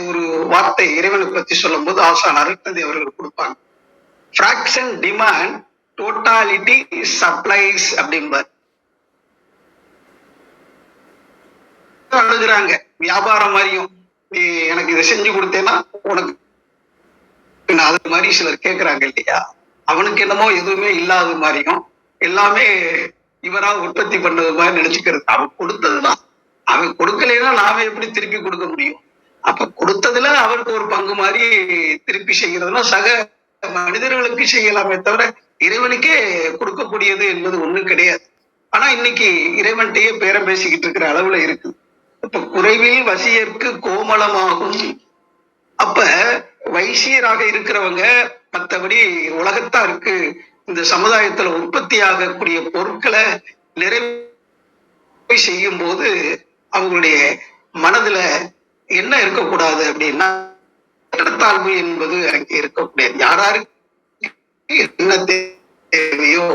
ஒரு வார்த்தை இறைவனை பத்தி சொல்லும் போது ஆசான் அருட்தந்தை அவர்கள் கொடுப்பாங்க. ஃபிராக்ஷன் டிமாண்ட், டோட்டாலிட்டி சப்ளைஸ் அப்படின்பார். அழுகுறாங்க வியாபாரம் மாதிரியும், நீ எனக்கு இதை செஞ்சு கொடுத்தேன்னா உனக்கு அது மாதிரி சிலர் கேட்கிறாங்க இல்லையா. அவனுக்கு என்னமோ எதுவுமே இல்லாத மாதிரியும் எல்லாமே இவரா உற்பத்தி பண்ணது மாதிரி நினைச்சுக்கிறது. அவன் கொடுத்ததுதான். அவன் கொடுக்கலைன்னா நாம எப்படி திருப்பி கொடுக்க முடியும்? அப்ப கொடுத்ததுல அவருக்கு ஒரு பங்கு மாதிரி திருப்பி செய்யறதுன்னா சக மனிதர்களுக்கு செய்யலாமே தவிர இறைவனுக்கே கொடுக்கக்கூடியது என்பது ஒண்ணும் கிடையாது. ஆனா இன்னைக்கு இறைவன்கிட்டயே பேரம் பேசிக்கிட்டு இருக்கிற அளவுல இருக்கு. இப்ப குறைவில் வசியர்க்கு கோமளமாகும். அப்ப வைசியராக இருக்கிறவங்க மற்றபடி உலகத்தாருக்கு இந்த சமுதாயத்துல உற்பத்தி ஆகக்கூடிய பொருட்களை நிறைவு செய்யும் போது அவங்களுடைய மனதுல என்ன இருக்கக்கூடாது அப்படின்னா தாழ்வு என்பது அங்கே இருக்கக்கூடியது. யாராருக்கு என்ன தேவையோ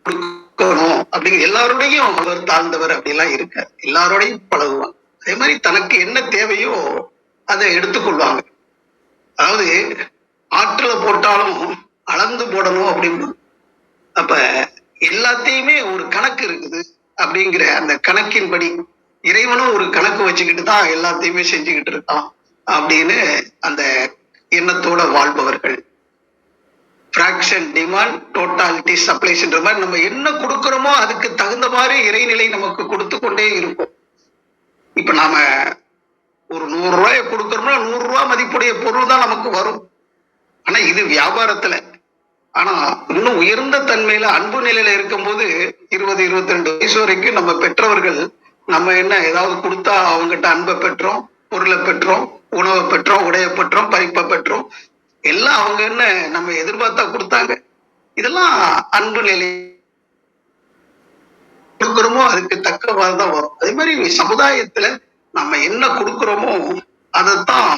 கொடுக்கணும் அப்படிங்கிற எல்லாரோடையும் அவர் தாழ்ந்தவர் அப்படிலாம் இருக்காரு. எல்லாரோடையும் பழகுவாங்க. அதே மாதிரி தனக்கு என்ன தேவையோ அதை எடுத்துக்கொள்வாங்க. அதாவது ஆற்றுல போட்டாலும் அளந்து போடணும் அப்படின்னு. அப்ப எல்லாத்தையுமே ஒரு கணக்கு இருக்குது அப்படிங்கிற அந்த கணக்கின்படி இறைவனும் ஒரு கணக்கு வச்சுக்கிட்டு தான் எல்லாத்தையுமே செஞ்சுக்கிட்டு இருக்கான் அப்படின்னு அந்த எண்ணத்தோட வாழ்பவர்கள். ஃபிராக்ஷன் டிமாண்ட் டோட்டாலிட்டி சப்ளைஸ்ன்ற மாதிரி நம்ம என்ன கொடுக்கிறோமோ அதுக்கு தகுந்த மாதிரி இறைநிலை நமக்கு கொடுத்து கொண்டே இருக்கும். இப்ப நாம ஒரு 100 ரூபாயை கொடுக்கறோம்னா 100 ரூபாய் மதிப்புடைய பொருள் தான் நமக்கு வரும். ஆனா இது வியாபாரத்துல. ஆனா இன்னும் உயர்ந்த தன்மையில அன்பு நிலையில இருக்கும்போது 20-22 வயசு வரைக்கும் நம்ம பெற்றவர்கள் நம்ம என்ன ஏதாவது கொடுத்தா அவங்ககிட்ட அன்பை பெற்றோம், பொருளை பெற்றோம், உணவை பெற்றோம், உடைய பெற்றோம், பறிப்பை பெற்றோம். எல்லாம் அவங்க என்ன நம்ம எதிர்பார்த்தா கொடுத்தாங்க. இதெல்லாம் அன்பு நிலை கொடுக்கிறோமோ அதுக்கு தக்கவாறு தான் வரும். அதே மாதிரி சமுதாயத்துல நம்ம என்ன கொடுக்கிறோமோ அதைத்தான்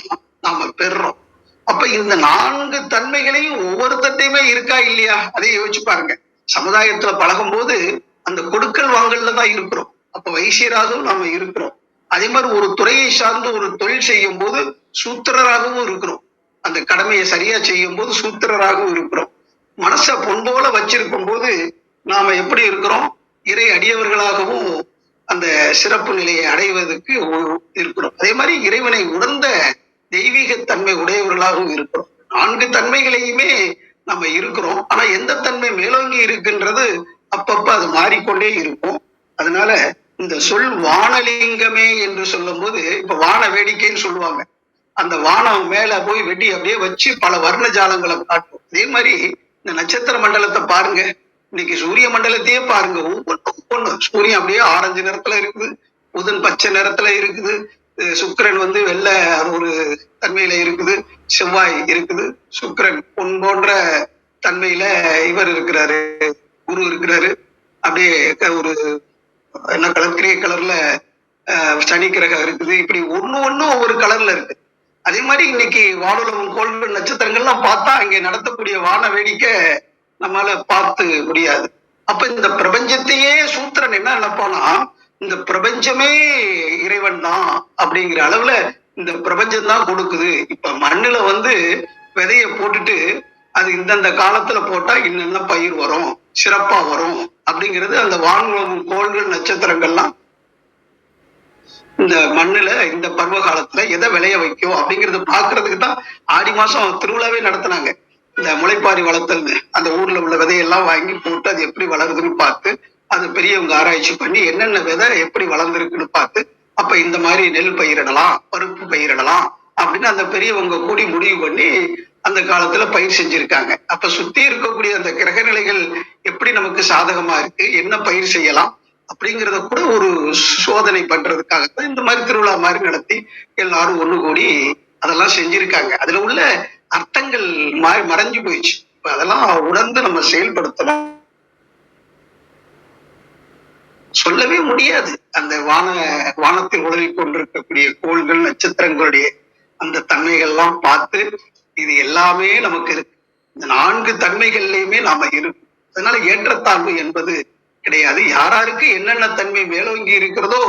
நாம பெறுறோம். அப்ப இந்த 4 தன்மைகளையும் ஒவ்வொருத்தையுமே இருக்கா இல்லையா அதை யோசிச்சு பாருங்க. சமுதாயத்துல பழகும் போது அந்த கொடுக்கல் வாங்கல்ல தான் இருக்கிறோம். அப்ப வைசியராகவும் நாம இருக்கிறோம். அதே மாதிரி ஒரு துறையை சார்ந்து ஒரு தொழில் செய்யும் போது சூத்திரராகவும் இருக்கிறோம். அந்த கடமையை சரியா செய்யும் போது சூத்திரராகவும் இருக்கிறோம். மனசை பொன்போல வச்சிருக்கும் போது நாம எப்படி இருக்கிறோம்? இறை அடியவர்களாகவும் அந்த சிறப்பு நிலையை அடைவதற்கு இருக்கிறோம். அதே மாதிரி இறைவனை உணர்ந்த தெய்வீக தன்மை உடையவர்களாகவும் இருக்கிறோம். 4 தன்மைகளையுமே நம்ம இருக்கிறோம். ஆனா எந்த தன்மை மேலோங்கி இருக்குன்றது அப்பப்ப அது மாறிக்கொண்டே இருக்கும். அதனால இந்த சொல் வானலிங்கமே என்று சொல்லும் போது இப்ப வான வேடிக்கைன்னு சொல்லுவாங்க. அந்த வானம் மேல போய் வெட்டி அப்படியே வச்சு பல வர்ண ஜாலங்களை காட்டும். அதே மாதிரி இந்த நட்சத்திர மண்டலத்தை பாருங்க. இன்னைக்கு சூரிய மண்டலத்தையே பாருங்க. ஒவ்வொன்று சூரியன் அப்படியே ஆரஞ்சு நிறத்துல இருக்குது, புதன் பச்சை நிறத்துல இருக்குது, சுக்கிரன் வெள்ளை ஒரு தன்மையில இருக்குது, செவ்வாய் இருக்குது, சுக்கிரன் பொன் போன்ற தன்மையில இவர் இருக்கிறாரு, குரு இருக்கிறாரு. அப்படியே ஒரு என்ன கலர், கிரே கலர்ல சனி கிரகம் இருக்குது. இப்படி ஒண்ணும் ஒவ்வொரு கலர்ல இருக்கு. அதே மாதிரி இன்னைக்கு வானுலகம் கோள்கள் நட்சத்திரங்கள்லாம் பார்த்தா இங்க நடத்தக்கூடிய வான வேடிக்கை நம்மளால பார்த்து முடியாது. அப்ப இந்த பிரபஞ்சத்தையே சூத்திரன் என்ன நினைப்பானா, இந்த பிரபஞ்சமே இறைவன் தான் அப்படிங்கிற அளவுல இந்த பிரபஞ்சம் தான் கொடுக்குது. இப்ப மண்ணுல விதைய போட்டுட்டு அது இந்தந்த காலத்துல போட்டா இன்னென்ன பயிர் வரும், சிறப்பா வரும் அப்படிங்கிறது அந்த வானுலகம் கோள்கள் நட்சத்திரங்கள்லாம் இந்த மண்ணுல இந்த பருவ காலத்துல எதை விளைய வைக்கும் அப்படிங்கறத பாக்குறதுக்கு தான் ஆடி மாசம் திருவிழாவே நடத்தினாங்க. இந்த முளைப்பாரி வளர்த்தல்னு அந்த ஊர்ல உள்ள விதையெல்லாம் வாங்கி போட்டு அது எப்படி வளருதுன்னு பார்த்து அது பெரியவங்க ஆராய்ச்சி பண்ணி என்னென்ன விதை எப்படி வளர்ந்துருக்குன்னு பார்த்து அப்ப இந்த மாதிரி நெல் பயிரிடலாம், பருப்பு பயிரிடலாம் அப்படின்னு அந்த பெரியவங்க கூடி முடிவு பண்ணி அந்த காலத்துல பயிர் செஞ்சிருக்காங்க. அப்ப சுத்தி இருக்கக்கூடிய அந்த கிரக நிலைகள் எப்படி நமக்கு சாதகமா இருக்கு, என்ன பயிர் செய்யலாம் அப்படிங்கிறத கூட ஒரு சோதனை பண்றதுக்காகத்தான் இந்த மாதிரி திருவிழா மாதிரி நடத்தி எல்லாரும் ஒண்ணு கூடி அதெல்லாம் செஞ்சிருக்காங்க. அதுல உள்ள அர்த்தங்கள் மறைஞ்சு போயிடுச்சு. இப்ப அதெல்லாம் உணர்ந்து நம்ம செயல்படுத்தலாம். சொல்லவே முடியாது. அந்த வானத்தில் உலகி கொண்டிருக்கக்கூடிய கோள்கள் நட்சத்திரங்களுடைய அந்த தன்மைகள்லாம் பார்த்து இது எல்லாமே நமக்கு இருக்கு. இந்த 4 தன்மைகள்லயுமே நாம இருக்கும். அதனால ஏற்றத்தாழ்வு என்பது கிடையாது. யாராருக்கு என்னென்ன தன்மை மேலோங்கி இருக்கிறதோ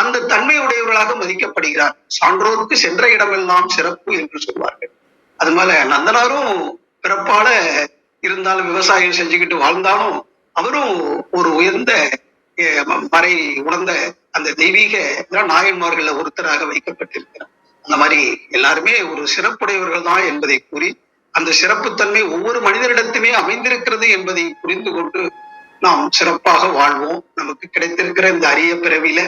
அந்த தன்மை உடையவர்களாக மதிக்கப்படுகிறார். சான்றோருக்கு சென்ற இடமெல்லாம் சிறப்பு என்று சொல்வார்கள். அது மேல நந்தனாரும் பிறப்பால இருந்தாலும் விவசாயம் செஞ்சுக்கிட்டு வாழ்ந்தாலும் அவரும் ஒரு உயர்ந்த மறை உணர்ந்த அந்த தெய்வீக நாயன்மார்கள் ஒருத்தராக வைக்கப்பட்டிருக்கிறார். அந்த மாதிரி எல்லாருமே ஒரு சிறப்புடையவர்கள் தான் என்பதை கூறி அந்த சிறப்புத்தன்மை ஒவ்வொரு மனிதனிடத்துமே அமைந்திருக்கிறது என்பதை புரிந்து கொண்டு நாம் சிறப்பாக வாழ்வோம். நமக்கு கிடைத்திருக்கிற இந்த அரிய பிறவில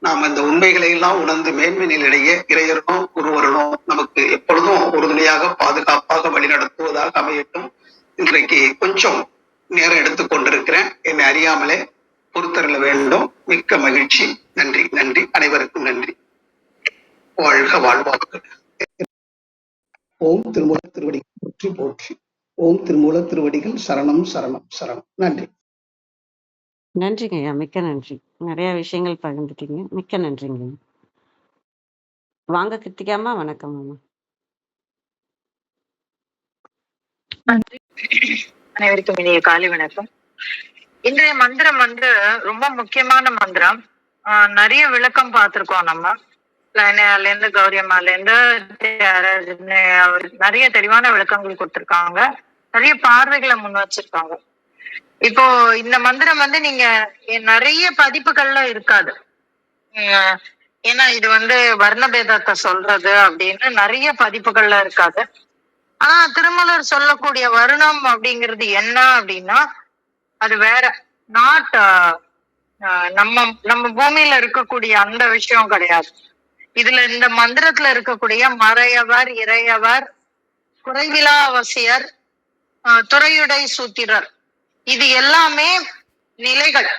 நாம் இந்த உண்மைகளை எல்லாம் உணர்ந்து மேன்மை நிலைய இறையரனும் குருவரனும் நமக்கு எப்பொழுதும் உறுதுணையாக பாதுகாப்பாக வழிநடத்துவதாக அமையட்டும். இன்றைக்கு கொஞ்சம் நேரம் எடுத்துக் கொண்டிருக்கிறேன். என்னை அறியாமலே பொறுத்தரல வேண்டும். மிக்க மகிழ்ச்சி. நன்றி, நன்றி, அனைவருக்கும் நன்றி. வாழ்க வாழ்வாக்கு. ஓம் திருமூல திருவடி போற்றி போற்றி. ஓம் திருமூல திருவடிகள் சரணம் சரணம் சரணம். நன்றி. நன்றிங்க ஐயா, மிக்க நன்றி. நிறைய விஷயங்கள் பகிர்ந்துட்டீங்க. மிக்க நன்றிங்க. வாங்க கிருத்திகாமா. வணக்கம் அம்மா. அனைவருக்கும் இனிய காலை வணக்கம். இன்றைய மந்திரம் ரொம்ப முக்கியமான மந்திரம். நிறைய விளக்கம் பார்த்திருக்கோம் நம்ம. லைனால இருந்து கௌரி அம்மால இருந்து தியாகராஜன்னு அவர் நிறைய தெளிவான விளக்கங்கள் கொடுத்திருக்காங்க. நிறைய பார்வைகளை முன் வச்சிருக்காங்க. இப்போ இந்த மந்திரம் வந்து நீங்க நிறைய பதிப்புகள்ல இருக்காது. உம் ஏன்னா இது வந்து வர்ணபேதத்தை சொல்றது அப்படின்னு நிறைய பதிப்புகள்ல இருக்காது. ஆனா திருமலர் சொல்லக்கூடிய வருணம் அப்படிங்கிறது என்ன அப்படின்னா அது வேற. நாட் நம்ம நம்ம பூமியில இருக்கக்கூடிய அந்த விஷயம் கிடையாது. இதுல இந்த மந்திரத்துல இருக்கக்கூடிய மறையவர், இறையவர், குறைவிலா அவசியர், துறையுடை சூத்திரர், இது எல்லாமே நிலைகள்.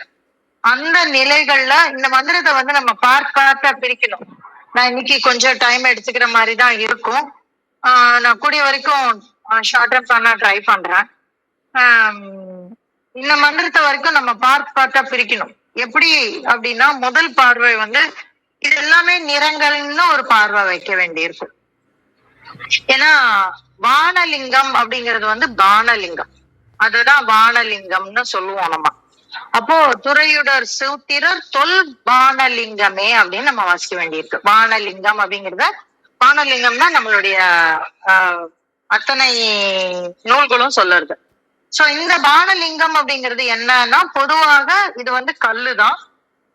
அந்த நிலைகள்ல இந்த மந்திரத்தை வந்து நம்ம பார்ட்டா பிரிக்கணும். நான் இன்னைக்கு கொஞ்சம் டைம் எடுத்துக்கிற மாதிரி தான் இருக்கும். நான் கூடிய வரைக்கும் ஷார்ட் பண்ண ட்ரை பண்றேன். இந்த மந்திரத்தை வரைக்கும் நம்ம பார்ட்டா பிரிக்கணும். எப்படி அப்படின்னா முதல் பார்வை வந்து இது எல்லாமே நிறங்கள்னு ஒரு பார்வை வைக்க வேண்டியிருக்கும். ஏன்னா வானலிங்கம் அப்படிங்கிறது வந்து பானலிங்கம், அதுதான் வானலிங்கம்னு சொல்லுவோம் நம்ம. அப்போ துறையுடர் சூத்திரர் தொல் வானலிங்கமே அப்படின்னு நம்ம வாசிக்க வேண்டியிருக்கு. வானலிங்கம் அப்படிங்கிறத, வானலிங்கம்னா நம்மளுடைய அத்தனை நூல்களும் சொல்லுறது. சோ இந்த பானலிங்கம் அப்படிங்கிறது என்னன்னா பொதுவாக இது வந்து கல்லுதான்.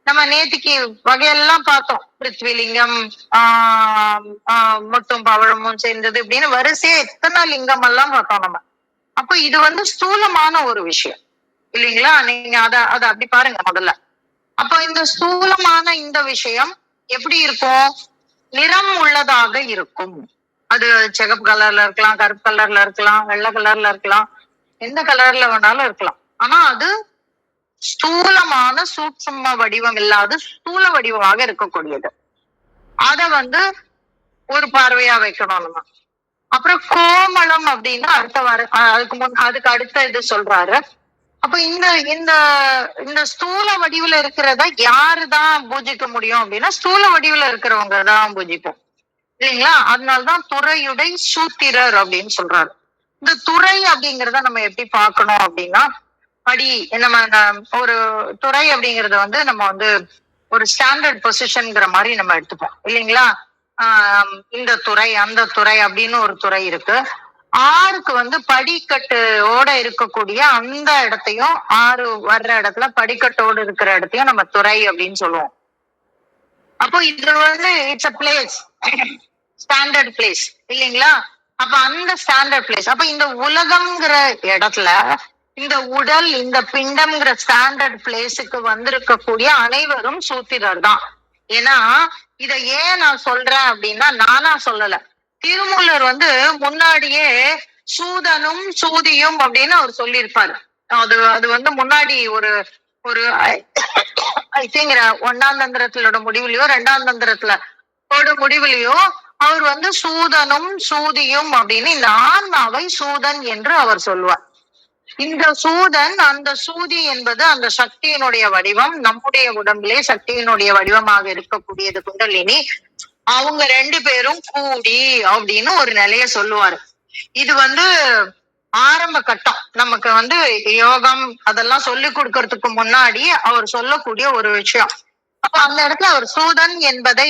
நம்ம நேத்திக்கு வகையெல்லாம் பார்த்தோம். பிருத்விலிங்கம், முட்டும் பவழமும் சேர்ந்தது இப்படின்னு வரிசையா எத்தனை லிங்கம் எல்லாம் பார்த்தோம் நம்ம. அப்போ இது வந்து ஸ்தூலமான ஒரு விஷயம் இல்லைங்களா? நீங்க அத அப்படி பாருங்க முதல்ல. அப்போ இந்த ஸ்தூலமான இந்த விஷயம் எப்படி இருக்கும்? நிறம் உள்ளதாக இருக்கும். அது சிகப்பு கலர்ல இருக்கலாம், கருப்பு கலர்ல இருக்கலாம், வெள்ளை கலர்ல இருக்கலாம், எந்த கலர்ல வேணாலும் இருக்கலாம். ஆனா அது ஸ்தூலமான சூட்சும வடிவம் இல்லாத ஸ்தூல வடிவமாக இருக்கக்கூடியது. அத வந்து ஒரு பார்வையா வைக்கணும் நம்ம. அப்புறம் கோமளம் அப்படின்னு அதுக்கு அடுத்த இது சொல்றாரு. அப்ப இந்த இந்த இந்த ஸ்தூல வடிவுல இருக்கிறத யாருதான் பூஜிக்க முடியும் அப்படின்னா ஸ்தூல வடிவுல இருக்கிறவங்க தான் பூஜிப்போம் இல்லைங்களா? அதனாலதான் துறையுடை சூத்திரர் அப்படின்னு சொல்றாரு. இந்த துறை அப்படிங்கிறத நம்ம எப்படி பார்க்கணும் அப்படின்னா நம்ம ஒரு துறை அப்படிங்கறத வந்து நம்ம வந்து ஒரு ஸ்டாண்டர்ட் பொசிஷன்ங்கிற மாதிரி நம்ம எடுத்துப்போம் இல்லைங்களா? இந்த துறை அந்த துறை அப்படின்னு ஒரு துறை இருக்கு. ஆறுக்கு வந்து படிக்கட்டோட இருக்கக்கூடிய அந்த இடத்தையும், ஆறு வர்ற இடத்துல படிக்கட்டோடு இருக்கிற இடத்தையும் நம்ம துறை அப்படின்னு சொல்லுவோம். அப்போ இது வந்து it's a place, standard place இல்லைங்களா? அப்ப அந்த ஸ்டாண்டர்ட் பிளேஸ். அப்ப இந்த உலகம்ங்கிற இடத்துல இந்த உடல், இந்த பிண்டம்ங்கிற ஸ்டாண்டர்ட் பிளேஸுக்கு வந்திருக்கக்கூடிய அனைவரும் சூத்திரர் தான். ஏன்னா இத ஏன் நான் சொல்றேன் அப்படின்னா நானா சொல்லல, திருமூலர் வந்து முன்னாடியே சூதனும் சூதியும் அப்படின்னு அவர் சொல்லியிருப்பாரு. அது வந்து முன்னாடி ஒரு ஐ திங்க் 1ஆம் தந்திரத்திலோட முடிவுலயோ 2ஆம் தந்திரத்துல முடிவுலயோ அவர் வந்து சூதனும் சூதியும் அப்படின்னு இந்த ஆன்மாவை சூதன் என்று அவர் சொல்லுவார். இந்த சூதன், அந்த சூதி என்பது அந்த சக்தியினுடைய வடிவம், நம்முடைய உடம்பிலே சக்தியினுடைய வடிவமாக இருக்கக்கூடியது குண்டலினி. அவங்க 2 பேரும் கூடி அப்படின்னு ஒரு நிலைய சொல்லுவாரு. இது வந்து ஆரம்ப கட்டம். நமக்கு வந்து யோகம் அதெல்லாம் சொல்லி கொடுக்கறதுக்கு முன்னாடி அவர் சொல்லக்கூடிய ஒரு விஷயம். அப்ப அந்த இடத்துல அவர் சூதன் என்பதை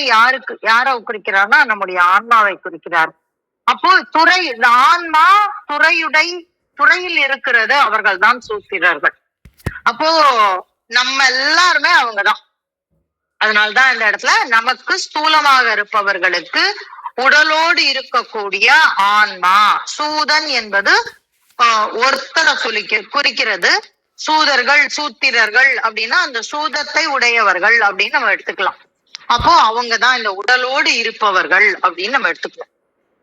யாரை குறிக்கிறார்னா நம்முடைய ஆன்மாவை குறிக்கிறார். அப்போ துறை, இந்த ஆன்மா துறையில் இருக்கிறது, அவர்கள் தான் சூத்திரர்கள். அப்போ நம்ம எல்லாருமே அவங்கதான். அதனால்தான் இந்த இடத்துல நமக்கு ஸ்தூலமாக இருப்பவர்களுக்கு உடலோடு இருக்கக்கூடிய ஆன்மா சூதன் என்பது ஒருத்தரை குறிக்கிறது. சூதர்கள், சூத்திரர்கள் அப்படின்னா அந்த சூதத்தை உடையவர்கள் அப்படின்னு நம்ம எடுத்துக்கலாம். அப்போ அவங்கதான் இந்த உடலோடு இருப்பவர்கள் அப்படின்னு நம்ம எடுத்துக்கலாம்.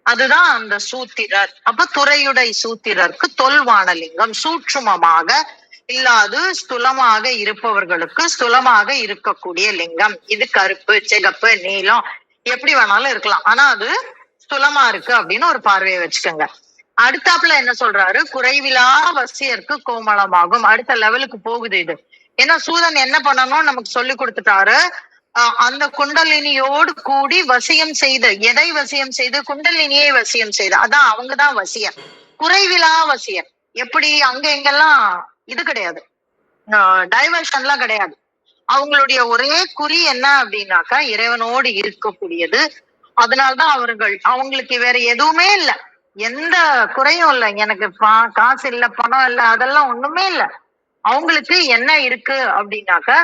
அதுதான் அந்த சூத்திரர். அப்ப துறையுடை சூத்திரருக்கு தொல்வானலிங்கம், சூட்சுமமாக இல்லாது ஸ்துலமாக இருப்பவர்களுக்கு ஸ்துலமாக இருக்கக்கூடிய லிங்கம். இது கருப்பு, சிகப்பு, நீலம் எப்படி வேணாலும் இருக்கலாம், ஆனா அது ஸ்துலமா இருக்கு அப்படின்னு ஒரு பார்வையை வச்சுக்கோங்க. அடுத்தாப்புல என்ன சொல்றாரு? குறைவிலா வசியருக்கு கோமளமாகும். அடுத்த லெவலுக்கு போகுது இது. ஏன்னா சூதன் என்ன பண்ணணும் நமக்கு சொல்லி கொடுத்துட்டாரு. அந்த குண்டலினியோடு கூடி வசியம் செய்து, எதை வசியம் செய்து? குண்டலினியை வசியம் செய்து. அதான் அவங்கதான் வசியர், குறைவிலா வசியர். எப்படி அங்க எங்கெல்லாம் இது கிடையாது, டைவர்ஷன் எல்லாம் கிடையாது. அவங்களுடைய ஒரே குறி என்ன அப்படின்னாக்கா இறைவனோடு இருக்கக்கூடியது. அதனால்தான் அவங்களுக்கு வேற எதுவுமே இல்லை, எந்த குறையும் இல்லை. எனக்கு காசு இல்ல, பணம் இல்ல, அதெல்லாம் ஒண்ணுமே இல்லை. அவங்களுக்கு என்ன இருக்கு அப்படின்னாக்கா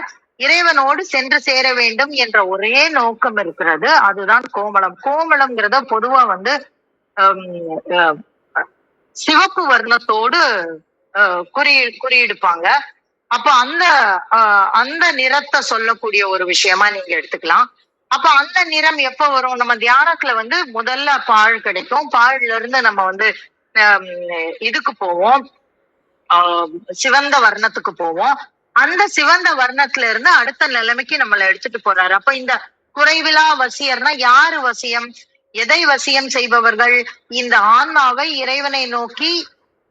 இறைவனோடு சென்று சேர வேண்டும் என்ற ஒரே நோக்கம் இருக்கிறது. அதுதான் கோமளம். கோமளம்ங்கிறத பொதுவா வந்து சிவப்பு வர்ணத்தோடு குறியெடுப்பாங்க. அப்ப அந்த நிறத்தை சொல்லக்கூடிய ஒரு விஷயமா நீங்க எடுத்துக்கலாம். அப்ப அந்த நிறம் எப்ப வரும்? நம்ம தியானத்துல வந்து முதல்ல பால் கிடைக்கும். பால்ல இருந்து நம்ம வந்து இதுக்கு போவோம், சிவந்த வர்ணத்துக்கு போவோம். அந்த சிவந்த வர்ணத்துல இருந்து அடுத்த நிலைமைக்கு நம்மளை எடுத்துட்டு போறாரு. அப்ப இந்த குறைவிலா வசியர்னா யாரு வசியம்? எதை வசியம் செய்பவர்கள்? இந்த ஆன்மாவை இறைவனை நோக்கி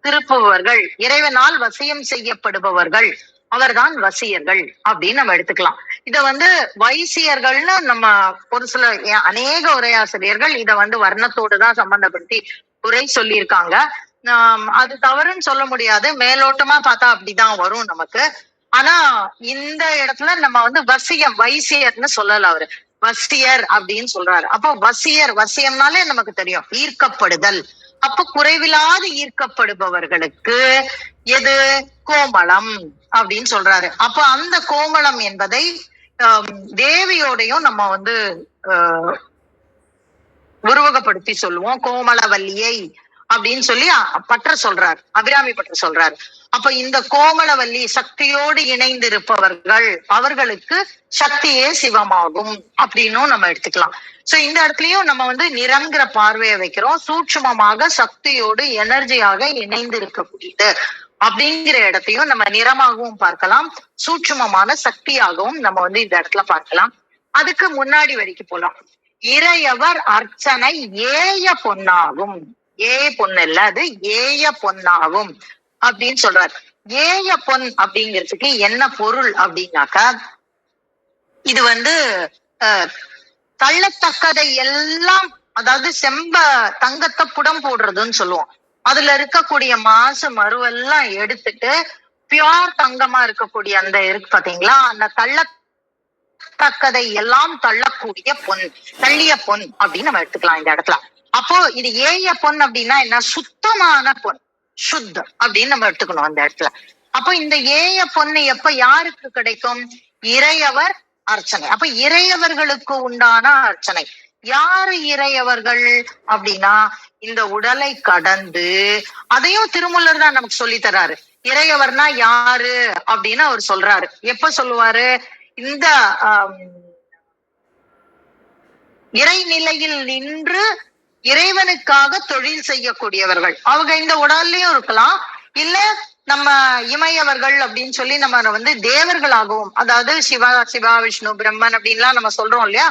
திருப்புபவர்கள், இறைவனால் வசியம் செய்யப்படுபவர்கள், அவர்தான் வசியர்கள் அப்படின்னு நம்ம எடுத்துக்கலாம். இத வந்து வைசியர்கள்னு நம்ம ஒரு சில அநேக உரையாசிரியர்கள் இத வந்து வர்ணத்தோடு தான் சம்பந்தப்படுத்தி உரை சொல்லியிருக்காங்க. அது தவறுன்னு சொல்ல முடியாது, மேலோட்டமா பார்த்தா அப்படிதான் வரும் நமக்கு. ஆனா இந்த இடத்துல நம்ம வந்து வைசியர்னு சொல்லல, அவரு வசியர் அப்படின்னு சொல்றாரு. அப்போ வசியம்னாலே நமக்கு தெரியும் ஈர்க்கப்படுதல். அப்ப குறைவில்லாது ஈர்க்கப்படுபவர்களுக்கு எது கோமளம் அப்படின்னு சொல்றாரு. அப்ப அந்த கோமளம் என்பதை தேவியோடையும் நம்ம வந்து உருவகப்படுத்தி சொல்லுவோம். கோமளவல்லியை அப்படின்னு சொல்லி பற்ற சொல்றார், அபிராமி பற்ற சொல்றாரு. அப்ப இந்த கோமளவல்லி சக்தியோடு இணைந்து இருப்பவர்கள், அவர்களுக்கு சக்தியே சிவமாகும் அப்படின்னும் நம்ம எடுத்துக்கலாம். சோ இந்த இடத்துலயும் நம்ம வந்து நிறங்கிற பார்வையை வைக்கிறோம். சூட்சுமமாக சக்தியோடு எனர்ஜியாக இணைந்து இருக்கக்கூடியது அப்படிங்கிற இடத்தையும் நம்ம நிறமாகவும் பார்க்கலாம், சூட்சுமமான சக்தியாகவும் நம்ம வந்து இந்த இடத்துல பார்க்கலாம். அதுக்கு முன்னாடி வரைக்கும் போலாம். இறையவர் அர்ச்சனை ஏய பொன்னாகும். பொண்ணு இல்ல, அது ஏய பொன்னாகும் அப்படின்னு சொல்றாரு. ஏய பொன் அப்படிங்கிறதுக்கு என்ன பொருள் அப்படின்னாக்கா, இது வந்து தள்ளத்தக்கதை எல்லாம், அதாவது தங்கத்தை புடம் போடுறதுன்னு சொல்லுவோம். அதுல இருக்கக்கூடிய மாசு மருவெல்லாம் எடுத்துட்டு பியூர் தங்கமா இருக்கக்கூடிய அந்த இருக்கு பாத்தீங்களா, அந்த தள்ளத்தக்கதை எல்லாம் தள்ளக்கூடிய பொன், தள்ளிய பொன் அப்படின்னு நம்ம எடுத்துக்கலாம் இந்த இடத்துல. அப்போ இது ஏய பொன் அப்படின்னா என்ன? சுத்தமான பொன், சுத்த அப்படின்னு நம்ம எடுத்துக்கணும் அந்த இடத்துல. அப்போ இந்த ஏய பொண்ணு எப்ப யாருக்கு கிடைக்கும்? இறையவர் அர்ச்சனை. அப்ப இறையவர்களுக்கு உண்டான அர்ச்சனை. யாரு இறையவர்கள் அப்படின்னா, இந்த உடலை கடந்து, அதையும் திருமூலர் தான் நமக்கு சொல்லி தராரு. இறையவர்னா யாரு அப்படின்னு அவர் சொல்றாரு. எப்ப சொல்லுவாரு? இந்த இறைநிலையில் நின்று இறைவனுக்காக தொழில் செய்யக்கூடியவர்கள். அவங்க இந்த உடல்லயும் இருக்கலாம், இல்ல நம்ம இமையவர்கள் அப்படின்னு சொல்லி நம்ம வந்து தேவர்களாகவும், அதாவது சிவா விஷ்ணு பிரம்மன் அப்படின்லாம் நம்ம சொல்றோம் இல்லையா,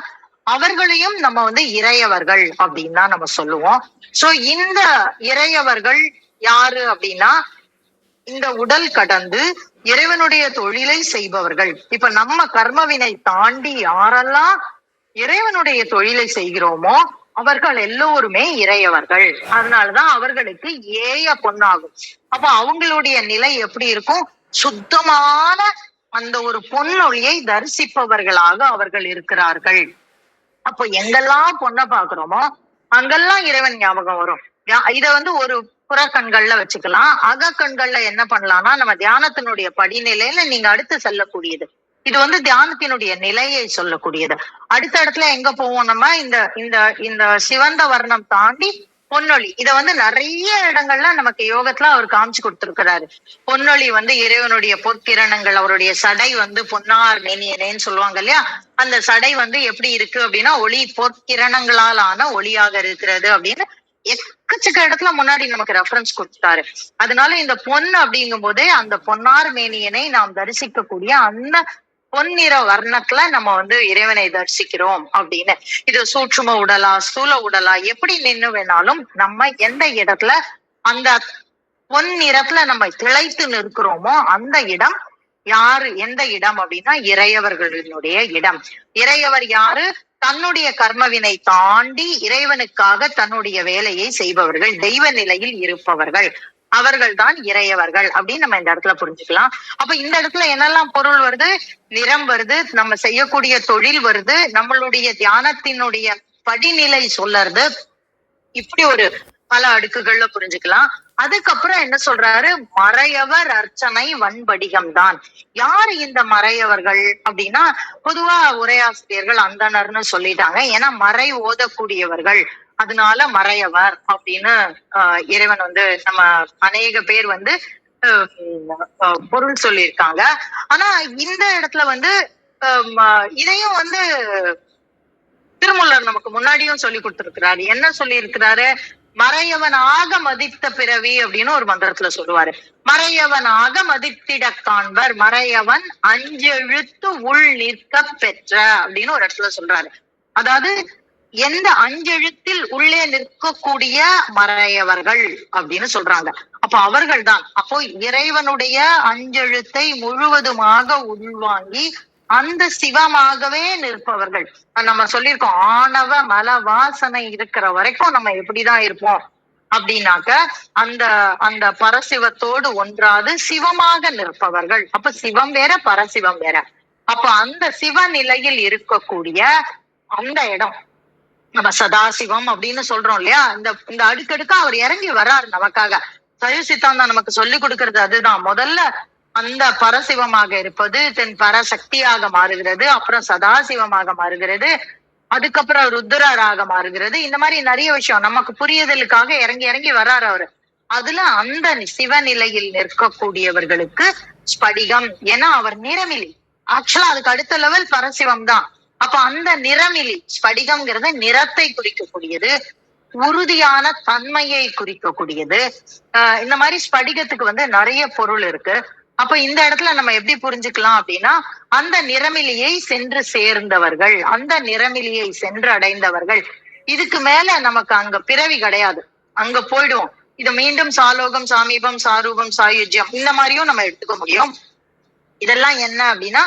அவர்களையும் நம்ம வந்து இறையவர்கள் அப்படின்னு தான் நம்ம சொல்லுவோம். சோ இந்த இறையவர்கள் யாரு அப்படின்னா, இந்த உடல் கடந்து இறைவனுடைய தொழிலை செய்பவர்கள். இப்ப நம்ம கர்மவினை தாண்டி யாரெல்லாம் இறைவனுடைய தொழிலை செய்கிறோமோ அவர்கள் எல்லோருமே இறையவர்கள். அதனாலதான் அவர்களுக்கு ஏய பொன்னாகும். அப்ப அவங்களுடைய நிலை எப்படி இருக்கும்? சுத்தமான அந்த ஒரு பொன்னொழியை தரிசிப்பவர்களாக அவர்கள் இருக்கிறார்கள். அப்போ எங்கெல்லாம் பொண்ணை பாக்குறோமோ அங்கெல்லாம் இறைவன் ஞாபகம் வரும். இத வந்து ஒரு புறக்கண்கள்ல வச்சுக்கலாம். அகக்கண்கள்ல என்ன பண்ணலாம்னா, நம்ம தியானத்தினுடைய படிநிலையில நீங்க அடுத்து செல்லக்கூடியது. இது வந்து தியானத்தினுடைய நிலையை சொல்லக்கூடியது. அடுத்த இடத்துல எங்க போவோம் நம்ம? இந்த சிவந்த வர்ணம் தாண்டி பொன்னொழி. இத வந்து நிறைய இடங்கள்ல நமக்கு யோகத்துல அவர் காமிச்சு கொடுத்திருக்கிறாரு. பொன்னொழி வந்து இறைவனுடைய பொற்கிரணங்கள், அவருடைய சடை வந்து பொன்னார் மேனியனேன்னு சொல்லுவாங்க இல்லையா, அந்த சடை வந்து எப்படி இருக்கு அப்படின்னா ஒளி பொற்கிரணங்களால் ஆன ஒளியாக இருக்கிறது அப்படின்னு எக்கச்சக்க இடத்துல முன்னாடி நமக்கு ரெஃபரன்ஸ் கொடுத்தாரு. அதனால இந்த பொன் அப்படிங்கும் போதே அந்த பொன்னார் மேனியனை நாம் தரிசிக்கக்கூடிய அந்த பொன்னிற வர்ணத்துல நம்ம வந்து இறைவனை தரிசிக்கிறோம் அப்படின்னு. இது சூட்சும உடலா ஸ்தூல உடலா எப்படி நின்று வேணாலும் நம்ம எந்த இடத்துல அந்த பொன்னிறத்துல நம்ம திளைத்து நிற்கிறோமோ அந்த இடம் யாரு, எந்த இடம் அப்படின்னா இறையவர்களினுடைய இடம். இறையவர் யாரு? தன்னுடைய கர்மவினை தாண்டி இறைவனுக்காக தன்னுடைய வேலையை செய்பவர்கள், தெய்வ நிலையில் இருப்பவர்கள். அவர்கள் தான் இறையவர்கள் அப்படின்னு நம்ம இந்த இடத்துல புரிஞ்சுக்கலாம். அப்ப இந்த இடத்துல என்னெல்லாம் பொருள் வருது? நிறம் வருது, நம்ம செய்யக்கூடிய தொழில் வருது, நம்மளுடைய தியானத்தினுடைய படிநிலை சொல்லறது, இப்படி ஒரு பல அடுக்குகள்ல புரிஞ்சுக்கலாம். அதுக்கப்புறம் என்ன சொல்றாரு? மறையவர் அர்ச்சனை வன்படிகம் தான். யாரு இந்த மறையவர்கள் அப்படின்னா, பொதுவா உரையாசிரியர்கள் அந்தணர்னு சொல்லிட்டாங்க. ஏன்னா மறை ஓதக்கூடியவர்கள், அதனால மறையவர் அப்படின்னு இறைவன் வந்து நம்ம அநேக பேர் வந்து பொருள் சொல்லியிருக்காங்க. ஆனா இந்த இடத்துல வந்து இதையும் வந்து திருமூலர் நமக்கு முன்னாடியும் சொல்லி கொடுத்திருக்கிறாரு. என்ன சொல்லி இருக்கிறாரு? மறையவனாக மதித்த பிறவி அப்படின்னு ஒரு மந்திரத்துல சொல்லுவாரு. மறையவனாக மதித்திட காண்பர், மறையவன் அஞ்செழுத்து உள் நிற்க பெற்ற அப்படின்னு ஒரு இடத்துல சொல்றாரு. அதாவது எந்த அஞ்செழுத்தில் உள்ளே நிற்கக்கூடிய மறையவர்கள் அப்படின்னு சொல்றாங்க. அப்ப அவர்கள் தான். அப்போ இறைவனுடைய அஞ்செழுத்தை முழுவதுமாக உள்வாங்கி அந்த சிவமாகவே நிற்பவர்கள். நம்ம சொல்லியிருக்கோம், ஆணவ மல வாசனை இருக்கிற வரைக்கும் நம்ம எப்படிதான் இருப்போம் அப்படின்னாக்க அந்த அந்த பரசிவத்தோடு ஒன்றாது சிவமாக நிற்பவர்கள். அப்ப சிவம் வேற, பரசிவம் வேற. அப்ப அந்த சிவ நிலையில் இருக்கக்கூடிய அந்த இடம் நம்ம சதாசிவம் அப்படின்னு சொல்றோம் இல்லையா? இந்த அடுக்கடுக்கா அவர் இறங்கி வர்றாரு நமக்காக. சைவ சித்தாந்தம் நமக்கு சொல்லி கொடுக்கறது அதுதான். முதல்ல அந்த பரசிவமாக இருப்பது, தென் பரசக்தியாக மாறுகிறது, அப்புறம் சதாசிவமாக மாறுகிறது, அதுக்கப்புறம் ருத்ரராக மாறுகிறது. இந்த மாதிரி நிறைய விஷயம் நமக்கு புரியுதலுக்காக இறங்கி இறங்கி வர்றாரு அவரு. அதுல அந்த சிவநிலையில் நிற்கக்கூடியவர்களுக்கு ஸ்படிகம். ஏன்னா அவர் நிறமிலி. ஆக்சுவலா அதுக்கு அடுத்த லெவல் பரசிவம் தான். அப்ப அந்த நிறமிலி, ஸ்படிகம்ங்கிறது நிறத்தை குறிக்கக்கூடியது, உறுதியான தன்மையை குறிக்கக்கூடியது. இந்த மாதிரி ஸ்படிகத்துக்கு வந்து நிறைய பொருள் இருக்கு. அப்ப இந்த இடத்துல நம்ம எப்படி புரிஞ்சுக்கலாம் அப்படின்னா, அந்த நிறமிலியை சென்று சேர்ந்தவர்கள், அந்த நிறமிலியை சென்று அடைந்தவர்கள். இதுக்கு மேல நமக்கு அங்க பிறவி கிடையாது, அங்க போயிடுவோம். இது மீண்டும் சாலோகம், சாமீபம், சாரூபம், சாயுஜ்யம் இந்த மாதிரியும் நம்ம எடுத்துக்க முடியும். இதெல்லாம் என்ன அப்படின்னா,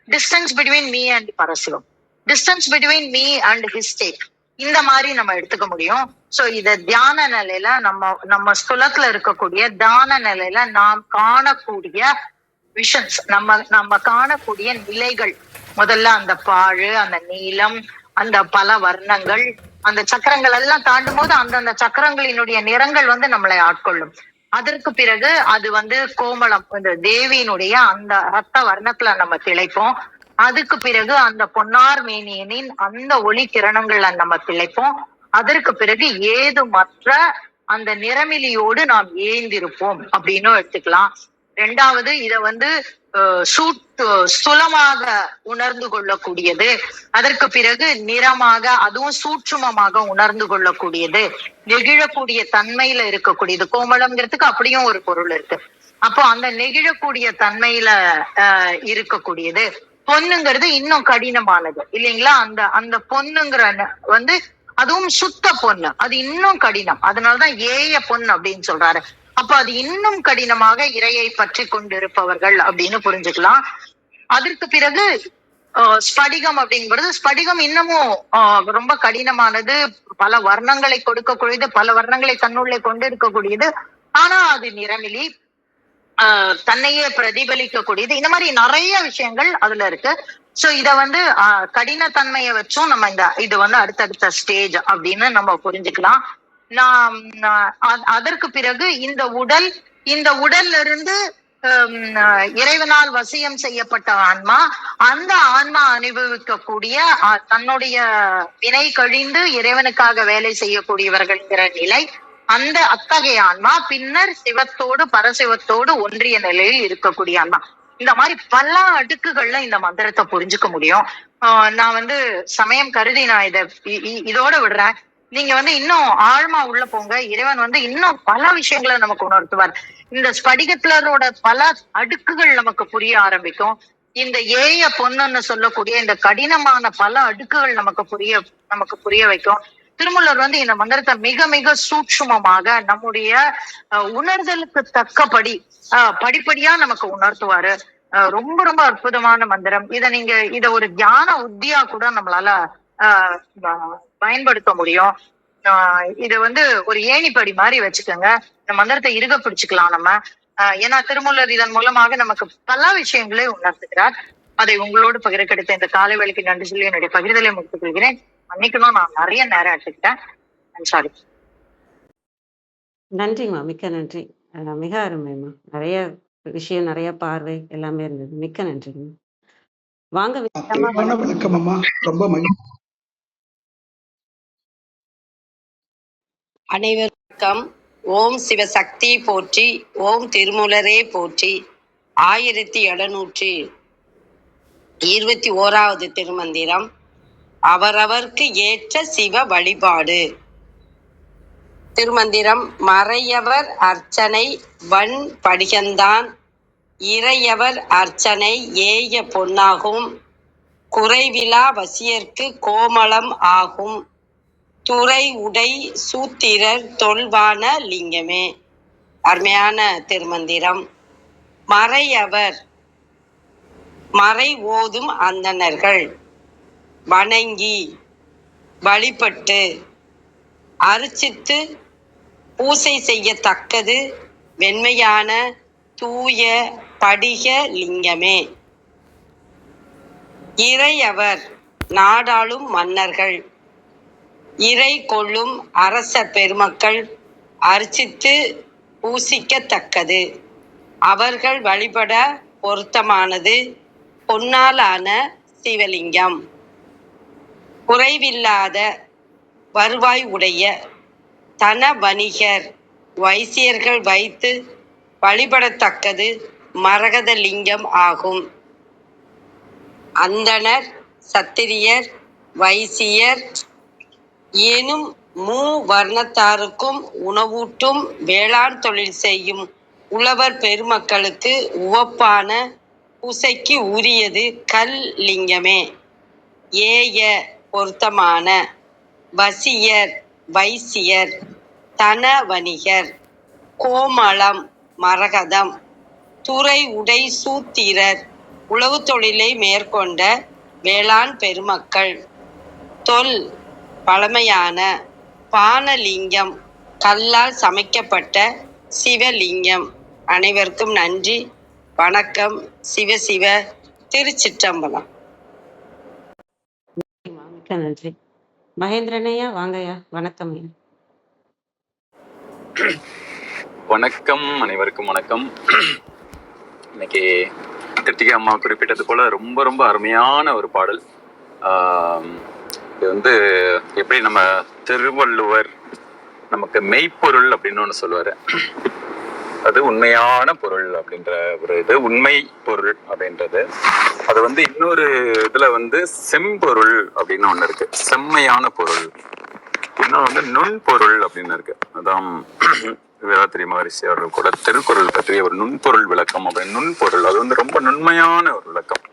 distance between me and Parasivam, distance between me and his state, இந்த மாதிரி நம்ம எடுத்துக்க முடியும். சோ இத தியான நிலையில நம்ம ஸ்தலத்துல இருக்கக்கூடிய தியான நிலையில நாம் காணக்கூடிய விஷன்ஸ், நம்ம காணக்கூடிய நிலைகள், முதல்ல அந்த பாழு, அந்த நீளம், அந்த பல வர்ணங்கள், அந்த சக்கரங்கள் எல்லாம் தாண்டும் போது அந்தந்த சக்கரங்களினுடைய நிறங்கள் வந்து நம்மளை ஆட்கொள்ளும். அதற்கு பிறகு அது வந்து கோமளம், இந்த தேவியினுடைய அந்த ரத்த வர்ணத்துல நம்ம திளைப்போம். அதுக்கு பிறகு அந்த பொன்னார் மேனியனின் அந்த ஒளி கிரணங்கள்ல நம்ம திளைப்போம். அதற்கு பிறகு ஏது மற்ற அந்த நிறமிலியோடு நாம் ஏந்திருப்போம் அப்படின்னு எடுத்துக்கலாம். ரெண்டாவது, இத வந்து ஸ்தூலமாக உணர்ந்து கொள்ளக்கூடியது. அதற்கு பிறகு நிறமாக, அதுவும் சூட்சுமமாக உணர்ந்து கொள்ளக்கூடியது, நெகிழக்கூடிய தன்மையில இருக்கக்கூடியது. கோமளம்ங்கிறதுக்கு அப்படியும் ஒரு பொருள் இருக்கு. அப்போ அந்த நெகிழக்கூடிய தன்மையில இருக்கக்கூடியது. பொண்ணுங்கிறது இன்னும் கடினமானது இல்லைங்களா? அந்த பொண்ணுங்கிற வந்து அதுவும் சுத்த பொண்ணு, அது இன்னும் கடினம். அதனாலதான் ஏய பொண்ணு அப்படின்னு சொல்றாரு. அப்ப அது இன்னும் கடினமாக இறையை பற்றி கொண்டிருப்பவர்கள் அப்படின்னு புரிஞ்சுக்கலாம். அதற்கு பிறகு ஸ்படிகம் அப்படிங்கிறது, ஸ்படிகம் இன்னமும் ரொம்ப கடினமானது, பல வர்ணங்களை கொடுக்கக்கூடியது, பல வர்ணங்களை தன்னுள்ளே கொண்டு இருக்கக்கூடியது. ஆனா அது நிறமிலி, தன்னையே பிரதிபலிக்கக்கூடியது. இந்த மாதிரி நிறைய விஷயங்கள் அதுல இருக்கு. சோ இத வந்து கடினத்தன்மையை வச்சும் நம்ம இது வந்து அடுத்தடுத்த ஸ்டேஜ் அப்படின்னு நம்ம புரிஞ்சுக்கலாம். அதற்கு பிறகு இந்த உடல்ல இருந்து இறைவனால் வசியம் செய்யப்பட்ட ஆன்மா, அந்த ஆன்மா அனுபவிக்கக்கூடிய தன்னுடைய வினை கழிந்து இறைவனுக்காக வேலை செய்யக்கூடியவர்கள்ங்கிற நிலை, அந்த அத்தகைய ஆன்மா பின்னர் சிவத்தோடு பரசிவத்தோடு ஒன்றிய நிலையில் இருக்கக்கூடிய ஆன்மா. இந்த மாதிரி பல அடுக்குகள்ல இந்த மந்திரத்தை புரிஞ்சுக்க முடியும். நான் வந்து சமயம் கருதி நான் இதோட விடுறேன். நீங்க வந்து இன்னும் ஆழமா உள்ள போங்க. இறைவன் வந்து இன்னும் பல விஷயங்களை நமக்கு உணர்த்துவார். இந்த ஸ்படிகத்திலரோட பல அடுக்குகள் நமக்கு புரிய ஆரம்பிக்கும். இந்த ஏய பொண்ணுன்னு சொல்லக்கூடிய இந்த கடினமான பல அடுக்குகள் நமக்கு புரிய வைக்கும். திருமூலர் வந்து இந்த மந்திரத்தை மிக மிக சூட்சுமமாக நம்முடைய உணர்தலுக்கு தக்கபடி படிப்படியா நமக்கு உணர்த்துவாரு. ரொம்ப ரொம்ப அற்புதமான மந்திரம். இத ஒரு தியான உத்தியா கூட நம்மளால பயன்படுத்த முடியும். இது வந்து ஒரு ஏணிப்படி மாதிரி வச்சுக்கோங்க. இந்த மந்திரத்தை இறுக பிடிச்சுக்கலாம் நம்ம. ஏன்னா திருமூலர் இதன் மூலமாக நமக்கு பல விஷயங்களை உணர்த்துகிறார். அதை உங்களோடு பகிர கிடைத்த இந்த காலை வேளைக்கு நன்றி சொல்லி என்னுடைய பகிர்தலை முடித்துக் கொள்கிறேன். மன்னிக்கணும், நான் நிறைய நேரம் எடுத்துக்கிட்டேன். சாரி. நன்றிம்மா, மிக்க நன்றி. மிக அருமைம்மா. நிறைய விஷயம், நிறைய பார்வை எல்லாமே இருந்தது. மிக்க நன்றிங்கம்மா. வாங்க விஜயம்மா. தெளிவான விளக்கம் அம்மா, ரொம்ப மகிழ்ச்சி. அனைவருக்கும் ஓம் சிவசக்தி போற்றி, ஓம் திருமூலரே போற்றி. 1721வது திருமந்திரம். அவரவர்க்கு ஏற்ற சிவ வழிபாடு. திருமந்திரம். மறையவர் அர்ச்சனை வன் படிகந்தான், இறையவர் அர்ச்சனை ஏய பொன்னாகும், குறைவிலா வசியர்க்கு கோமளம் ஆகும், துறை உடை சூத்திரர் தொல்வான லிங்கமே. அருமையான திருமந்திரம். மறையவர், மறை ஓதும் அந்தணர்கள், வணங்கி வழிபட்டு அர்ச்சித்து பூசை செய்யத்தக்கது வெண்மையான தூய படிக லிங்கமே. இறையவர், நாடாளும் மன்னர்கள், இறை கொள்ளும் அரச பெருமக்கள் அர்ச்சித்து பூசிக்கத்தக்கது, அவர்கள் வழிபட பொருத்தமானது பொன்னாலான சிவலிங்கம். குறைவில்லாத வருவாய் உடைய தன வணிகர் வைசியர்கள் வைத்து வழிபடத்தக்கது மரகத லிங்கம் ஆகும். அந்தணர், சத்திரியர், வைசியர் எனும் மூவர்ணத்தாருக்கும் உணவூட்டும் வேளாண் தொழில் செய்யும் உழவர் பெருமக்களுக்கு உவப்பான பூசைக்கு உரியது கல் லிங்கமே. ஏய பொருத்தமான வசியர், வைசியர், தன வணிகர், கோமளம் மரகதம், துறை உடை சூத்திரர் உழவு தொழிலை மேற்கொண்ட வேளாண் பெருமக்கள், தொல் பழமையான பானலிங்கம், கல்லால் சமைக்கப்பட்ட சிவலிங்கம். அனைவருக்கும் நன்றி, வணக்கம். சிவ சிவ. திருச்சிற்றம்பலம். மிக்க நன்றி. மகேந்திரனையா, வாங்கய்யா. வணக்கம் ஐயா. வணக்கம், அனைவருக்கும் வணக்கம். இன்னைக்கு கிருத்திகை அம்மா குறிப்பிட்டது போல ரொம்ப ரொம்ப அருமையான ஒரு பாடல். இது வந்து எப்படி நம்ம திருவள்ளுவர் நமக்கு மெய்ப்பொருள் அப்படின்னு ஒன்று சொல்லுவார். அது உண்மையான பொருள் அப்படின்ற ஒரு இது, உண்மை பொருள் அப்படின்றது. அது வந்து இன்னொரு இதுல வந்து செம்பொருள் அப்படின்னு ஒன்று இருக்கு, செம்மையான பொருள். இன்னும் வந்து நுண்பொருள் அப்படின்னு இருக்கு. அதான் வேதாத்திரி மகரிஷி அவர்கள் கூட திருக்குறள் பற்றிய ஒரு நுண்பொருள் விளக்கம் அப்படின்னு. நுண்பொருள் அது வந்து ரொம்ப நுண்மையான ஒரு விளக்கம்.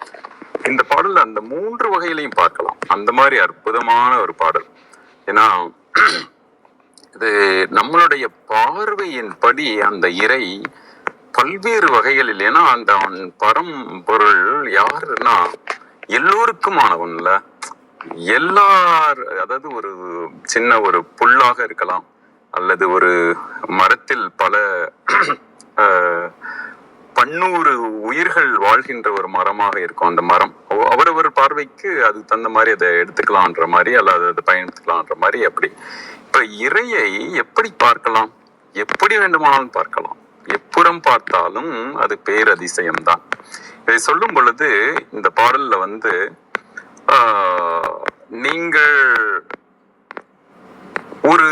இந்த பாடல் அந்த 3 வகையிலையும் பார்க்கலாம். அந்த மாதிரி அற்புதமான ஒரு பாடல். ஏன்னா இது நம்மளுடைய பார்வையின் படி அந்த இறை பல்வேறு வகைகளில், ஏன்னா அந்த பரம்பொருள் யாருன்னா எல்லோருக்குமானவன்ல. அதாவது ஒரு சின்ன ஒரு புல்லாக இருக்கலாம், அல்லது ஒரு மரத்தில் பல 100 உயிர்கள் வாழ்கின்ற ஒரு மரமாக இருக்கும். அந்த மரம் அவரவர் பார்வைக்கு அது தந்த மாதிரி அதை எடுத்துக்கலான்ற மாதிரி, அல்லது அதை பயன்படுத்திக்கலான்ற மாதிரி. அப்படி இப்ப இறையை எப்படி பார்க்கலாம்? எப்படி வேண்டுமானாலும் பார்க்கலாம். எப்புறம் பார்த்தாலும் அது பேரதிசயம்தான். இதை சொல்லும் பொழுது இந்த பாடல்ல வந்து நீங்கள் ஒரு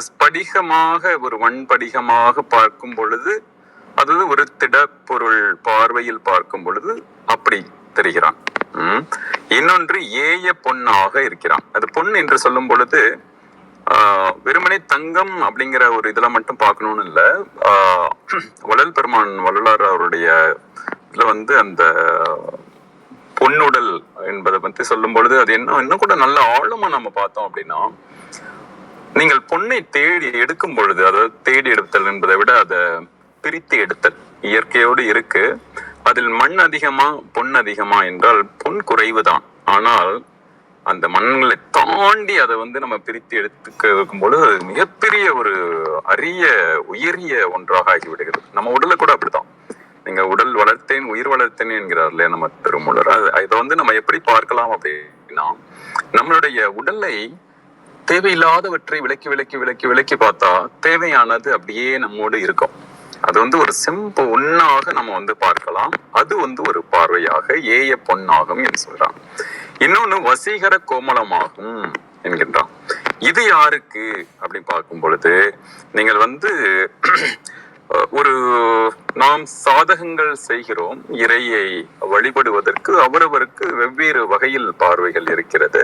ஸ்படிகமாக, ஒரு வன்படிகமாக பார்க்கும் பொழுது, அதாவது ஒரு திடப்பொருள் பார்வையில் பார்க்கும் பொழுது அப்படி தெரிகிறான். இன்னொன்று ஏய பொன்னாக இருக்கிறான். அது பொன் என்று சொல்லும் பொழுது வெறுமனே தங்கம் அப்படிங்கிற ஒரு இதுல மட்டும் பார்க்கணும்னு இல்லை. வள்ளல் பெருமான் வள்ளலார் அவருடைய இதுல வந்து அந்த பொன்னுடல் என்பதை பற்றி சொல்லும் பொழுது அது இன்னும் கூட நல்ல ஆழமா நம்ம பார்த்தோம் அப்படின்னா, நீங்கள் பொன்னை தேடி எடுக்கும் பொழுது, அதாவது தேடி எடுத்தல் என்பதை விட அதை பிரித்து எடுத்தல் இயற்கையோடு இருக்கு. அதில் மண் அதிகமா பொன் அதிகமா என்றால் பொன் குறைவுதான். ஆனால் அந்த மண்களை தாண்டி அதை வந்து நம்ம பிரித்து எடுத்துக்க வைக்கும்போது மிகப்பெரிய ஒரு அரிய உயரிய ஒன்றாக ஆகிவிடுகிறது. நம்ம உடலை கூட அப்படித்தான். நீங்க உடல் வளர்த்தேன் உயிர் வளர்த்தேன் என்கிறார் இல்லையா நம்ம திருமூலர். இதை வந்து நம்ம எப்படி பார்க்கலாம் அப்படின்னா, நம்மளுடைய உடலை தேவையில்லாதவற்றை விலக்கி விலக்கி விலக்கி விலக்கி பார்த்தா தேவையானது அப்படியே நம்மோடு இருக்கும். அது வந்து ஒரு செம்பு ஒன்னாக நம்ம வந்து பார்க்கலாம். அது வந்து ஒரு பார்வையாக ஏய பொன்னாகும் என்று சொல்றான். இன்னொன்னு வசீகர கோமளமாகும் என்கின்றான். இது யாருக்கு அப்படின்னு பார்க்கும் பொழுது, நீங்கள் வந்து ஒரு நாம் சாதகங்கள் செய்கிறோம். இறையை வழிபடுவதற்கு அவரவருக்கு வெவ்வேறு வகையில் பார்வைகள் இருக்கிறது.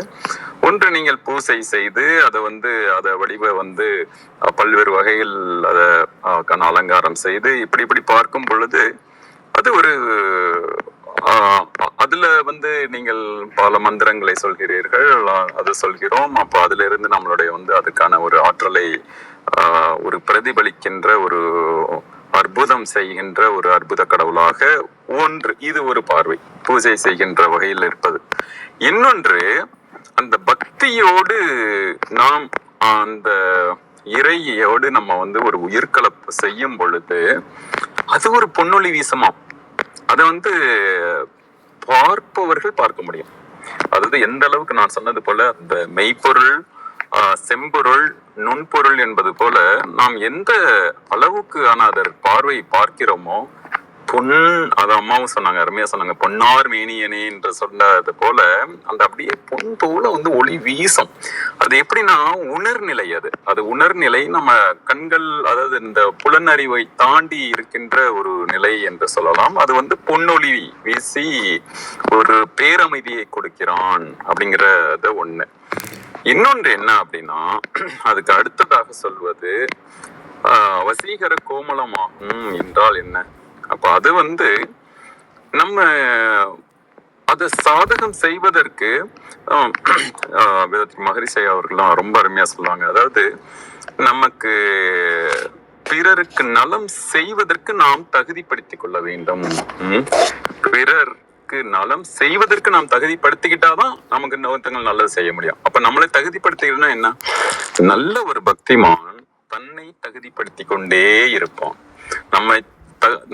ஒன்று, நீங்கள் பூசை செய்து அதை வடிவ வந்து பல்வேறு வகையில் அதை அலங்காரம் செய்து இப்படி பார்க்கும் பொழுது அது ஒரு அதுல வந்து நீங்கள் பல மந்திரங்களை சொல்கிறீர்கள், அது சொல்கிறோம். அப்ப அதுல இருந்து நம்மளுடைய வந்து அதுக்கான ஒரு ஆற்றலை ஒரு பிரதிபலிக்கின்ற ஒரு அற்புதம் செய்கின்ற ஒரு அற்புத கடவுளாக ஒன்று, இது ஒரு பார்வை பூஜை செய்கின்ற வகையில் இருப்பது. இன்னொன்று, அந்த பக்தியோடு நாம் அந்த இறையோடு நம்ம வந்து ஒரு உயிர்கலப்பு செய்யும் பொழுது அது ஒரு பொன்னொழி வீசமாம். அதை வந்து பார்ப்பவர்கள் பார்க்க முடியும். அதாவது எந்த அளவுக்கு நான் சொன்னது போல அந்த மெய்ப்பொருள், செம்பொருள், நுண்பொருள் என்பது போல நாம் எந்த அளவுக்கு அதர் பார்வை பார்க்கிறோமோ, அது அம்மாவும் சொன்னாங்க, அருமையா சொன்னாங்க, பொன்னார் மேனியனே என்று சொன்னது போல அந்த அப்படியே பொன் போல வந்து ஒளி வீசும். அது எப்படின்னா உணர்நிலை. அது உணர்நிலை. நம்ம கண்கள், அதாவது இந்த புலனறிவை தாண்டி இருக்கின்ற ஒரு நிலை என்று சொல்லலாம். அது வந்து பொன்னொளி வீசி ஒரு பேரமைதியை கொடுக்கிறான் அப்படிங்கிறத ஒண்ணு. இன்னொன்று என்ன அப்படின்னா, அதுக்கு அடுத்ததாக சொல்வது வசீகர கோமளமாகும் என்றால் என்ன? அப்ப அது வந்து நம்ம அதை சாதகம் செய்வதற்கு மகரிஷி அவர்கள்லாம் ரொம்ப அருமையா சொல்லுவாங்க. அதாவது நமக்கு பிறருக்கு நலம் செய்வதற்கு நாம் தகுதிப்படுத்திக் கொள்ள வேண்டும். பிறருக்கு நலம் செய்வதற்கு நாம் தகுதிப்படுத்திக்கிட்டாதான் நமக்கு இன்னொருத்தங்கள் நல்லது செய்ய முடியும். அப்ப நம்மளை தகுதிப்படுத்திக்கணும்னா என்ன? நல்ல ஒரு பக்திமான் தன்னை தகுதிப்படுத்திக் கொண்டே இருப்பான்.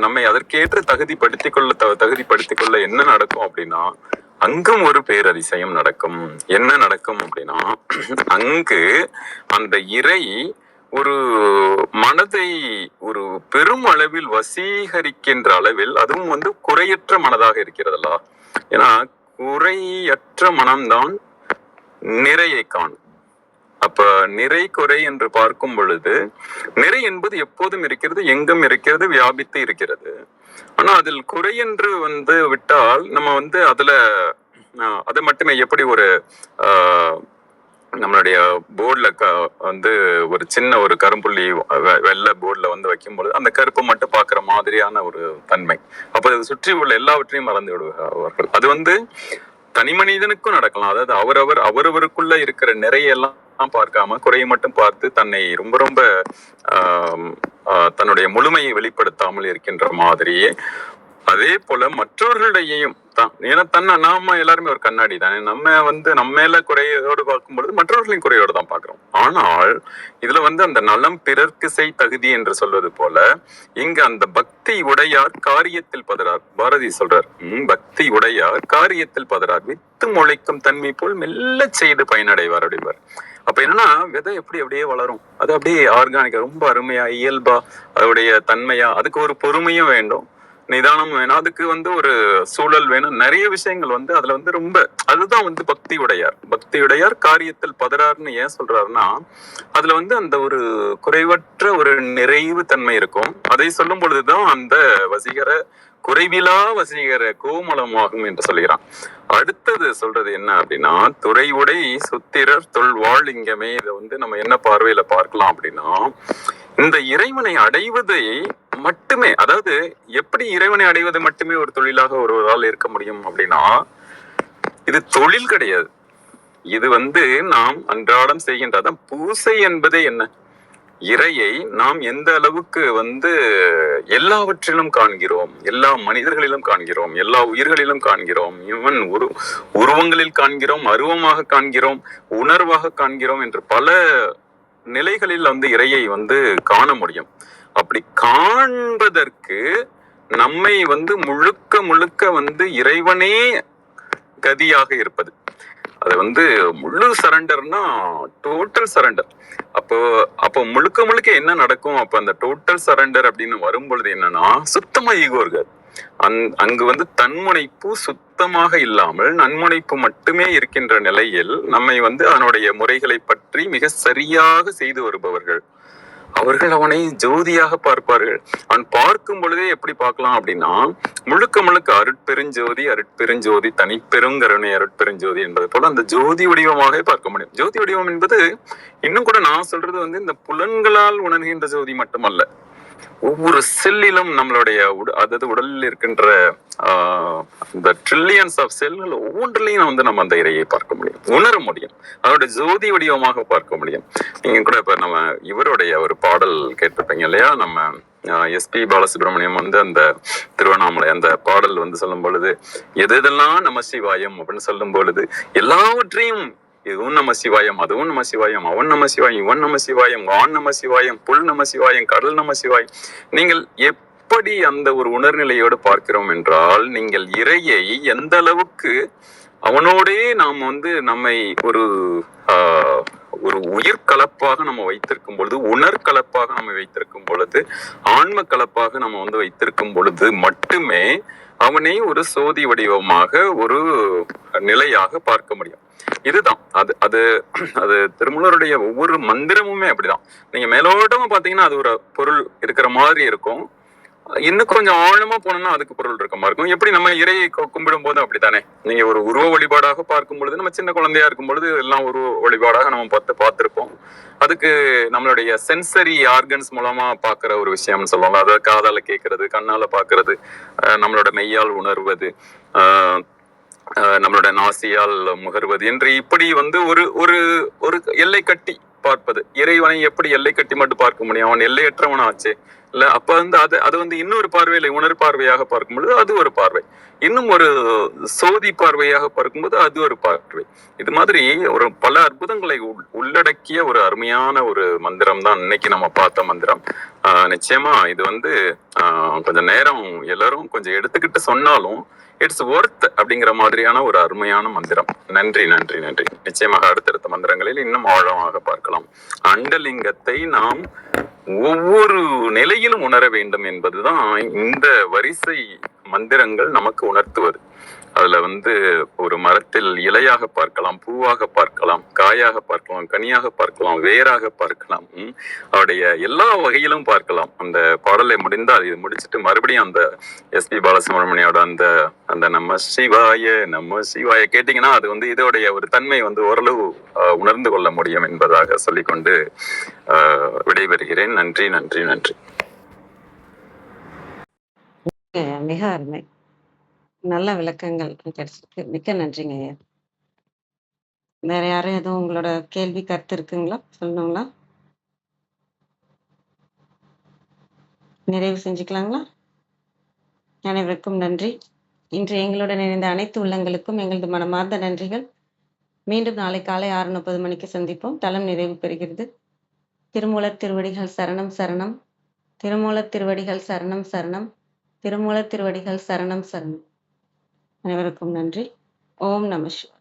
நம்மை அதற்கேற்ற தகுதிப்படுத்திக் கொள்ள என்ன நடக்கும் அப்படின்னா, அங்கும் ஒரு பேரதிசயம் நடக்கும். என்ன நடக்கும் அப்படின்னா, அங்கு அந்த இறை ஒரு மனதை ஒரு பெரும் அளவில் வசீகரிக்கின்ற அளவில், அதுவும் வந்து குறையற்ற மனதாக இருக்கிறதல்லா. ஏன்னா குறையற்ற மனம்தான் நிறையை காணும். அப்ப நிறை குறை என்று பார்க்கும் பொழுது, நிறை என்பது எப்போதும் இருக்கிறது, எங்கும் இருக்கிறது, வியாபித்து இருக்கிறது. ஆனா அதில் குறை என்று வந்து விட்டால் நம்ம வந்து அதுல அதை மட்டுமே எப்படி ஒரு நம்மளுடைய போர்ட்ல வந்து ஒரு சின்ன ஒரு கரும்புள்ளி வெள்ளை போர்ட்ல வந்து வைக்கும் பொழுது அந்த கருப்பை மட்டும் பாக்குற மாதிரியான ஒரு தன்மை. அப்ப அதை சுற்றி உள்ள எல்லாவற்றையும் மறந்து விடுவார்கள். அது வந்து தனி மனிதனுக்கும் நடக்கலாம். அதாவது அவரவருக்குள்ள இருக்கிற நிறையெல்லாம் பார்க்காம குறையை மட்டும் பார்த்து தன்னை ரொம்ப ரொம்ப தன்னுடைய முழுமையை வெளிப்படுத்தாமல் இருக்கின்ற மாதிரியே, அதே போல மற்றவர்களுடையும் தான். ஏன்னா நாம எல்லாருமே ஒரு கண்ணாடி தானே. நம்ம மேல குறையோடு பார்க்கும் பொழுது மற்றவர்களின் குறையோடு தான் பார்க்கிறோம். ஆனால் இதுல வந்து அந்த நலம் பிறர்க்கு செய் தகுதி என்று சொல்வது போல, இங்க அந்த பக்தி உடையார் காரியத்தில் பதறார். பாரதி சொல்றார், பக்தி உடையார் காரியத்தில் பதறார், வித்து முளைக்கும் தன்மை போல் மெல்ல செய்து பயனடைவார் அப்படிவார். அப்ப என்னன்னா, விதை எப்படி அப்படியே வளரும், அது அப்படியே ஆர்கானிக்கா ரொம்ப அருமையா இயல்பா அதோடைய தன்மையா, அதுக்கு ஒரு பொறுமையும் வேண்டும், நிதானம் வேணும், அதுக்கு வந்து ஒரு சூழல் வேணும், நிறைய விஷயங்கள் வந்து அதுல வந்து ரொம்ப, அதுதான் வந்து பக்தி உடையார் காரியத்தில் பதறாருன்னு ஏன் சொல்றாருன்னா, அதுல வந்து அந்த ஒரு குறைவற்ற ஒரு நிறைவு தன்மை இருக்கும். அதை சொல்லும் பொழுதுதான் அந்த குறைவிலா வசீகர கோமளமாகும் என்று சொல்கிறான். அடுத்தது சொல்றது என்ன அப்படின்னா, துறை உடை சுத்திரர் தொல்வாழ் இங்கமே. இதை வந்து நம்ம என்ன பார்வையில பார்க்கலாம் அப்படின்னா, இந்த இறைவனை அடைவதை மட்டுமே, அதாவது எப்படி இறைவனை அடைவது மட்டுமே ஒரு தொழிலாக ஒருவரால் இருக்க முடியும் அப்படின்னா, இது தொழில் கிடையாது. இது வந்து நாம் அன்றாடம் செய்கின்ற பூசை என்பதே என்ன, இறையை நாம் எந்த அளவுக்கு வந்து எல்லாவற்றிலும் காண்கிறோம், எல்லா மனிதர்களிலும் காண்கிறோம், எல்லா உயிர்களிலும் காண்கிறோம், ஈவன் உருவங்களில் காண்கிறோம், அருவமாக காண்கிறோம், உணர்வாக காண்கிறோம் என்று பல நிலைகளில் வந்து இறையை வந்து காண முடியும். அப்படி காண்பதற்கு நம்மை வந்து முழுக்க முழுக்க வந்து இறைவனே கதியாக இருப்பது. அது வந்து முழு சரண்டர்னா டோட்டல் சரண்டர். அப்போ முழுக்க முழுக்க என்ன நடக்கும்? அப்ப அந்த டோட்டல் சரண்டர் அப்படின்னு வரும்பொழுது என்னன்னா, சுத்தமா ஈகோ இருக்காது. அங்கு வந்து தன்முனைப்பு சுத்தமாக இல்லாமல் நன்முனைப்பு மட்டுமே இருக்கின்ற நிலையில் நம்மை வந்து அதனுடைய முறைகளை பற்றி மிக சரியாக செய்து வருபவர்கள் அவர்கள் அவனை ஜோதியாக பார்ப்பார்கள். அவன் பார்க்கும் பொழுதே எப்படி பார்க்கலாம் அப்படின்னா, முழுக்க முழுக்க அருட்பெருஞ்சோதி அருட்பெருஞ்சோதி தனிப்பெருங்கருணை அருட்பெருஞ்சோதி என்பது போல அந்த ஜோதி வடிவமாக பார்க்க முடியும். ஜோதி வடிவம் என்பது இன்னும் கூட நான் சொல்றது வந்து இந்த புலன்களால் உணர்கின்ற ஜோதி மட்டுமல்ல, ஒவ்வொரு செல்லிலும் நம்மளுடைய அதாவது உடலில் இருக்கின்ற இந்த ட்ரில்லியன்ஸ் ஆஃப் செல்கள் ஒவ்வொன்றிலையும் வந்து நம்ம அந்த இறையை பார்க்க முடியும், உணர முடியும், அதோட ஜோதி வடிவமாக பார்க்க முடியும். நீங்க கூட இப்ப நம்ம இவருடைய ஒரு பாடல் கேட்டிருப்பீங்க இல்லையா, நம்ம எஸ்பி பாலசுப்ரமணியம் வந்து அந்த திருவண்ணாமலை அந்த பாடல் வந்து சொல்லும் பொழுது, எதெல்லாம் நம சிவாயம் அப்படின்னு சொல்லும் பொழுது எல்லாவற்றையும் இதுவும் நம சிவாயம், அதுவும் நம சிவாயம், அவன் நம சிவாயம், இவன் நம சிவாயம், ஆண் நம சிவாயம், புல் நம சிவாயம், கடல் நம சிவாயம். நீங்கள் எப்படி அந்த ஒரு உணர்நிலையோடு பார்க்கிறோம் என்றால், நீங்கள் இறையை எந்த அளவுக்கு அவனோடே நாம் வந்து நம்மை ஒரு உயிர் கலப்பாக நம்ம வைத்திருக்கும் பொழுது, உணர் கலப்பாக நம்ம வைத்திருக்கும் பொழுது, ஆன்ம கலப்பாக நம்ம வந்து வைத்திருக்கும் பொழுது மட்டுமே அவனை ஒரு சோதி வடிவமாக ஒரு நிலையாக பார்க்க முடியும். இதுதான் அது அது அது திருமூலருடைய ஒவ்வொரு மந்திரமுமே அப்படிதான். நீங்க மேலோட்டமா பாத்தீங்கன்னா அது ஒரு பொருள் இருக்கிற மாதிரி இருக்கும், இன்னும் கொஞ்சம் ஆழமா போனோம்னா அதுக்கு பொருள் இருக்க மாதிரி இருக்கும். எப்படி நம்ம இறையை கும்பிடும் போது அப்படித்தானே, நீங்க ஒரு உருவ வழிபாடாக பார்க்கும் பொழுது, நம்ம சின்ன குழந்தையா இருக்கும் பொழுது எல்லாம் உருவ வழிபாடாக நம்ம பார்த்திருப்போம். அதுக்கு நம்மளுடைய சென்சரி ஆர்கன்ஸ் மூலமா பாக்குற ஒரு விஷயம்னு சொல்லுவாங்க. அதாவது காதால கேட்கறது, கண்ணால பாக்குறது, நம்மளோட மெய்யால் உணர்வது, நம்மளோட நாசியால் முகர்வது என்று இப்படி வந்து ஒரு ஒரு ஒரு எல்லை கட்டி பார்ப்பது. இறைவனை எப்படி எல்லை கட்டி மட்டும் பார்க்க முடியும்? அவன் எல்லையற்றவன் ஆச்சு இல்ல. அப்ப வந்து அது வந்து இன்னொரு பார்வையில உணர் பார்வையாக பார்க்கும் பொழுது அது ஒரு பார்வை, இன்னும் ஒரு சோதி பார்வையாக பார்க்கும்போது அது ஒரு பார்வை. இது மாதிரி ஒரு பல அற்புதங்களை உள்ளடக்கிய ஒரு அருமையான ஒரு மந்திரம் தான் இன்னைக்கு நம்ம பார்த்த மந்திரம். நிச்சயமா இது வந்து கொஞ்சம் நேரம் எல்லாரும் கொஞ்சம் எடுத்துக்கிட்டு சொன்னாலும் இட்ஸ் ஒர்த் அப்படிங்கிற மாதிரியான ஒரு அருமையான மந்திரம். நன்றி நன்றி நன்றி. நிச்சயமாக அடுத்தடுத்த மந்திரங்களில் இன்னும் ஆழமாக பார்க்கலாம். அண்டலிங்கத்தை நாம் ஒவ்வொரு நிலையிலும் உணர வேண்டும் என்பதுதான் இந்த வரிசை மந்திரங்கள் நமக்கு உணர்த்துவது. அதுல வந்து ஒரு மரத்தில் இலையாக பார்க்கலாம், பூவாக பார்க்கலாம், காயாக பார்க்கலாம், கனியாக பார்க்கலாம், வேராக பார்க்கலாம், அவருடைய எல்லா வகையிலும் பார்க்கலாம். அந்த பாடலை முடிந்தால் இது முடிச்சுட்டு மறுபடியும் அந்த எஸ்பி பாலசுப்ரமணியோட அந்த அந்த நம்ம சிவாய கேட்டீங்கன்னா அது வந்து இதோடைய ஒரு தன்மை வந்து ஓரளவு உணர்ந்து கொள்ள முடியும் என்பதாக சொல்லிக்கொண்டு விடைபெறுகிறேன். நன்றி நன்றி நன்றி. மிக அருமை, நல்ல விளக்கங்கள் கிடைச்சிருக்கு. மிக்க நன்றிங்க ஐயா. வேற யாரும் எதுவும் உங்களோட கேள்வி கருத்து இருக்குங்களா, சொல்லணுங்களா? நிறைவு செஞ்சுக்கலாங்களா? அனைவருக்கும் நன்றி. இன்று எங்களுடன் இணைந்த அனைத்து உள்ளங்களுக்கும் எங்களது மனமார்ந்த நன்றிகள். மீண்டும் நாளை காலை 6:30 மணிக்கு சந்திப்போம். தளம் நிறைவு பெறுகிறது. திருமூலர் திருவடிகள் சரணம் சரணம், திருமூலர் திருவடிகள் சரணம் சரணம், திருமூலர் திருவடிகள் சரணம் சரணம். அனைவருக்கும் நன்றி. ஓம் நம சிவாய.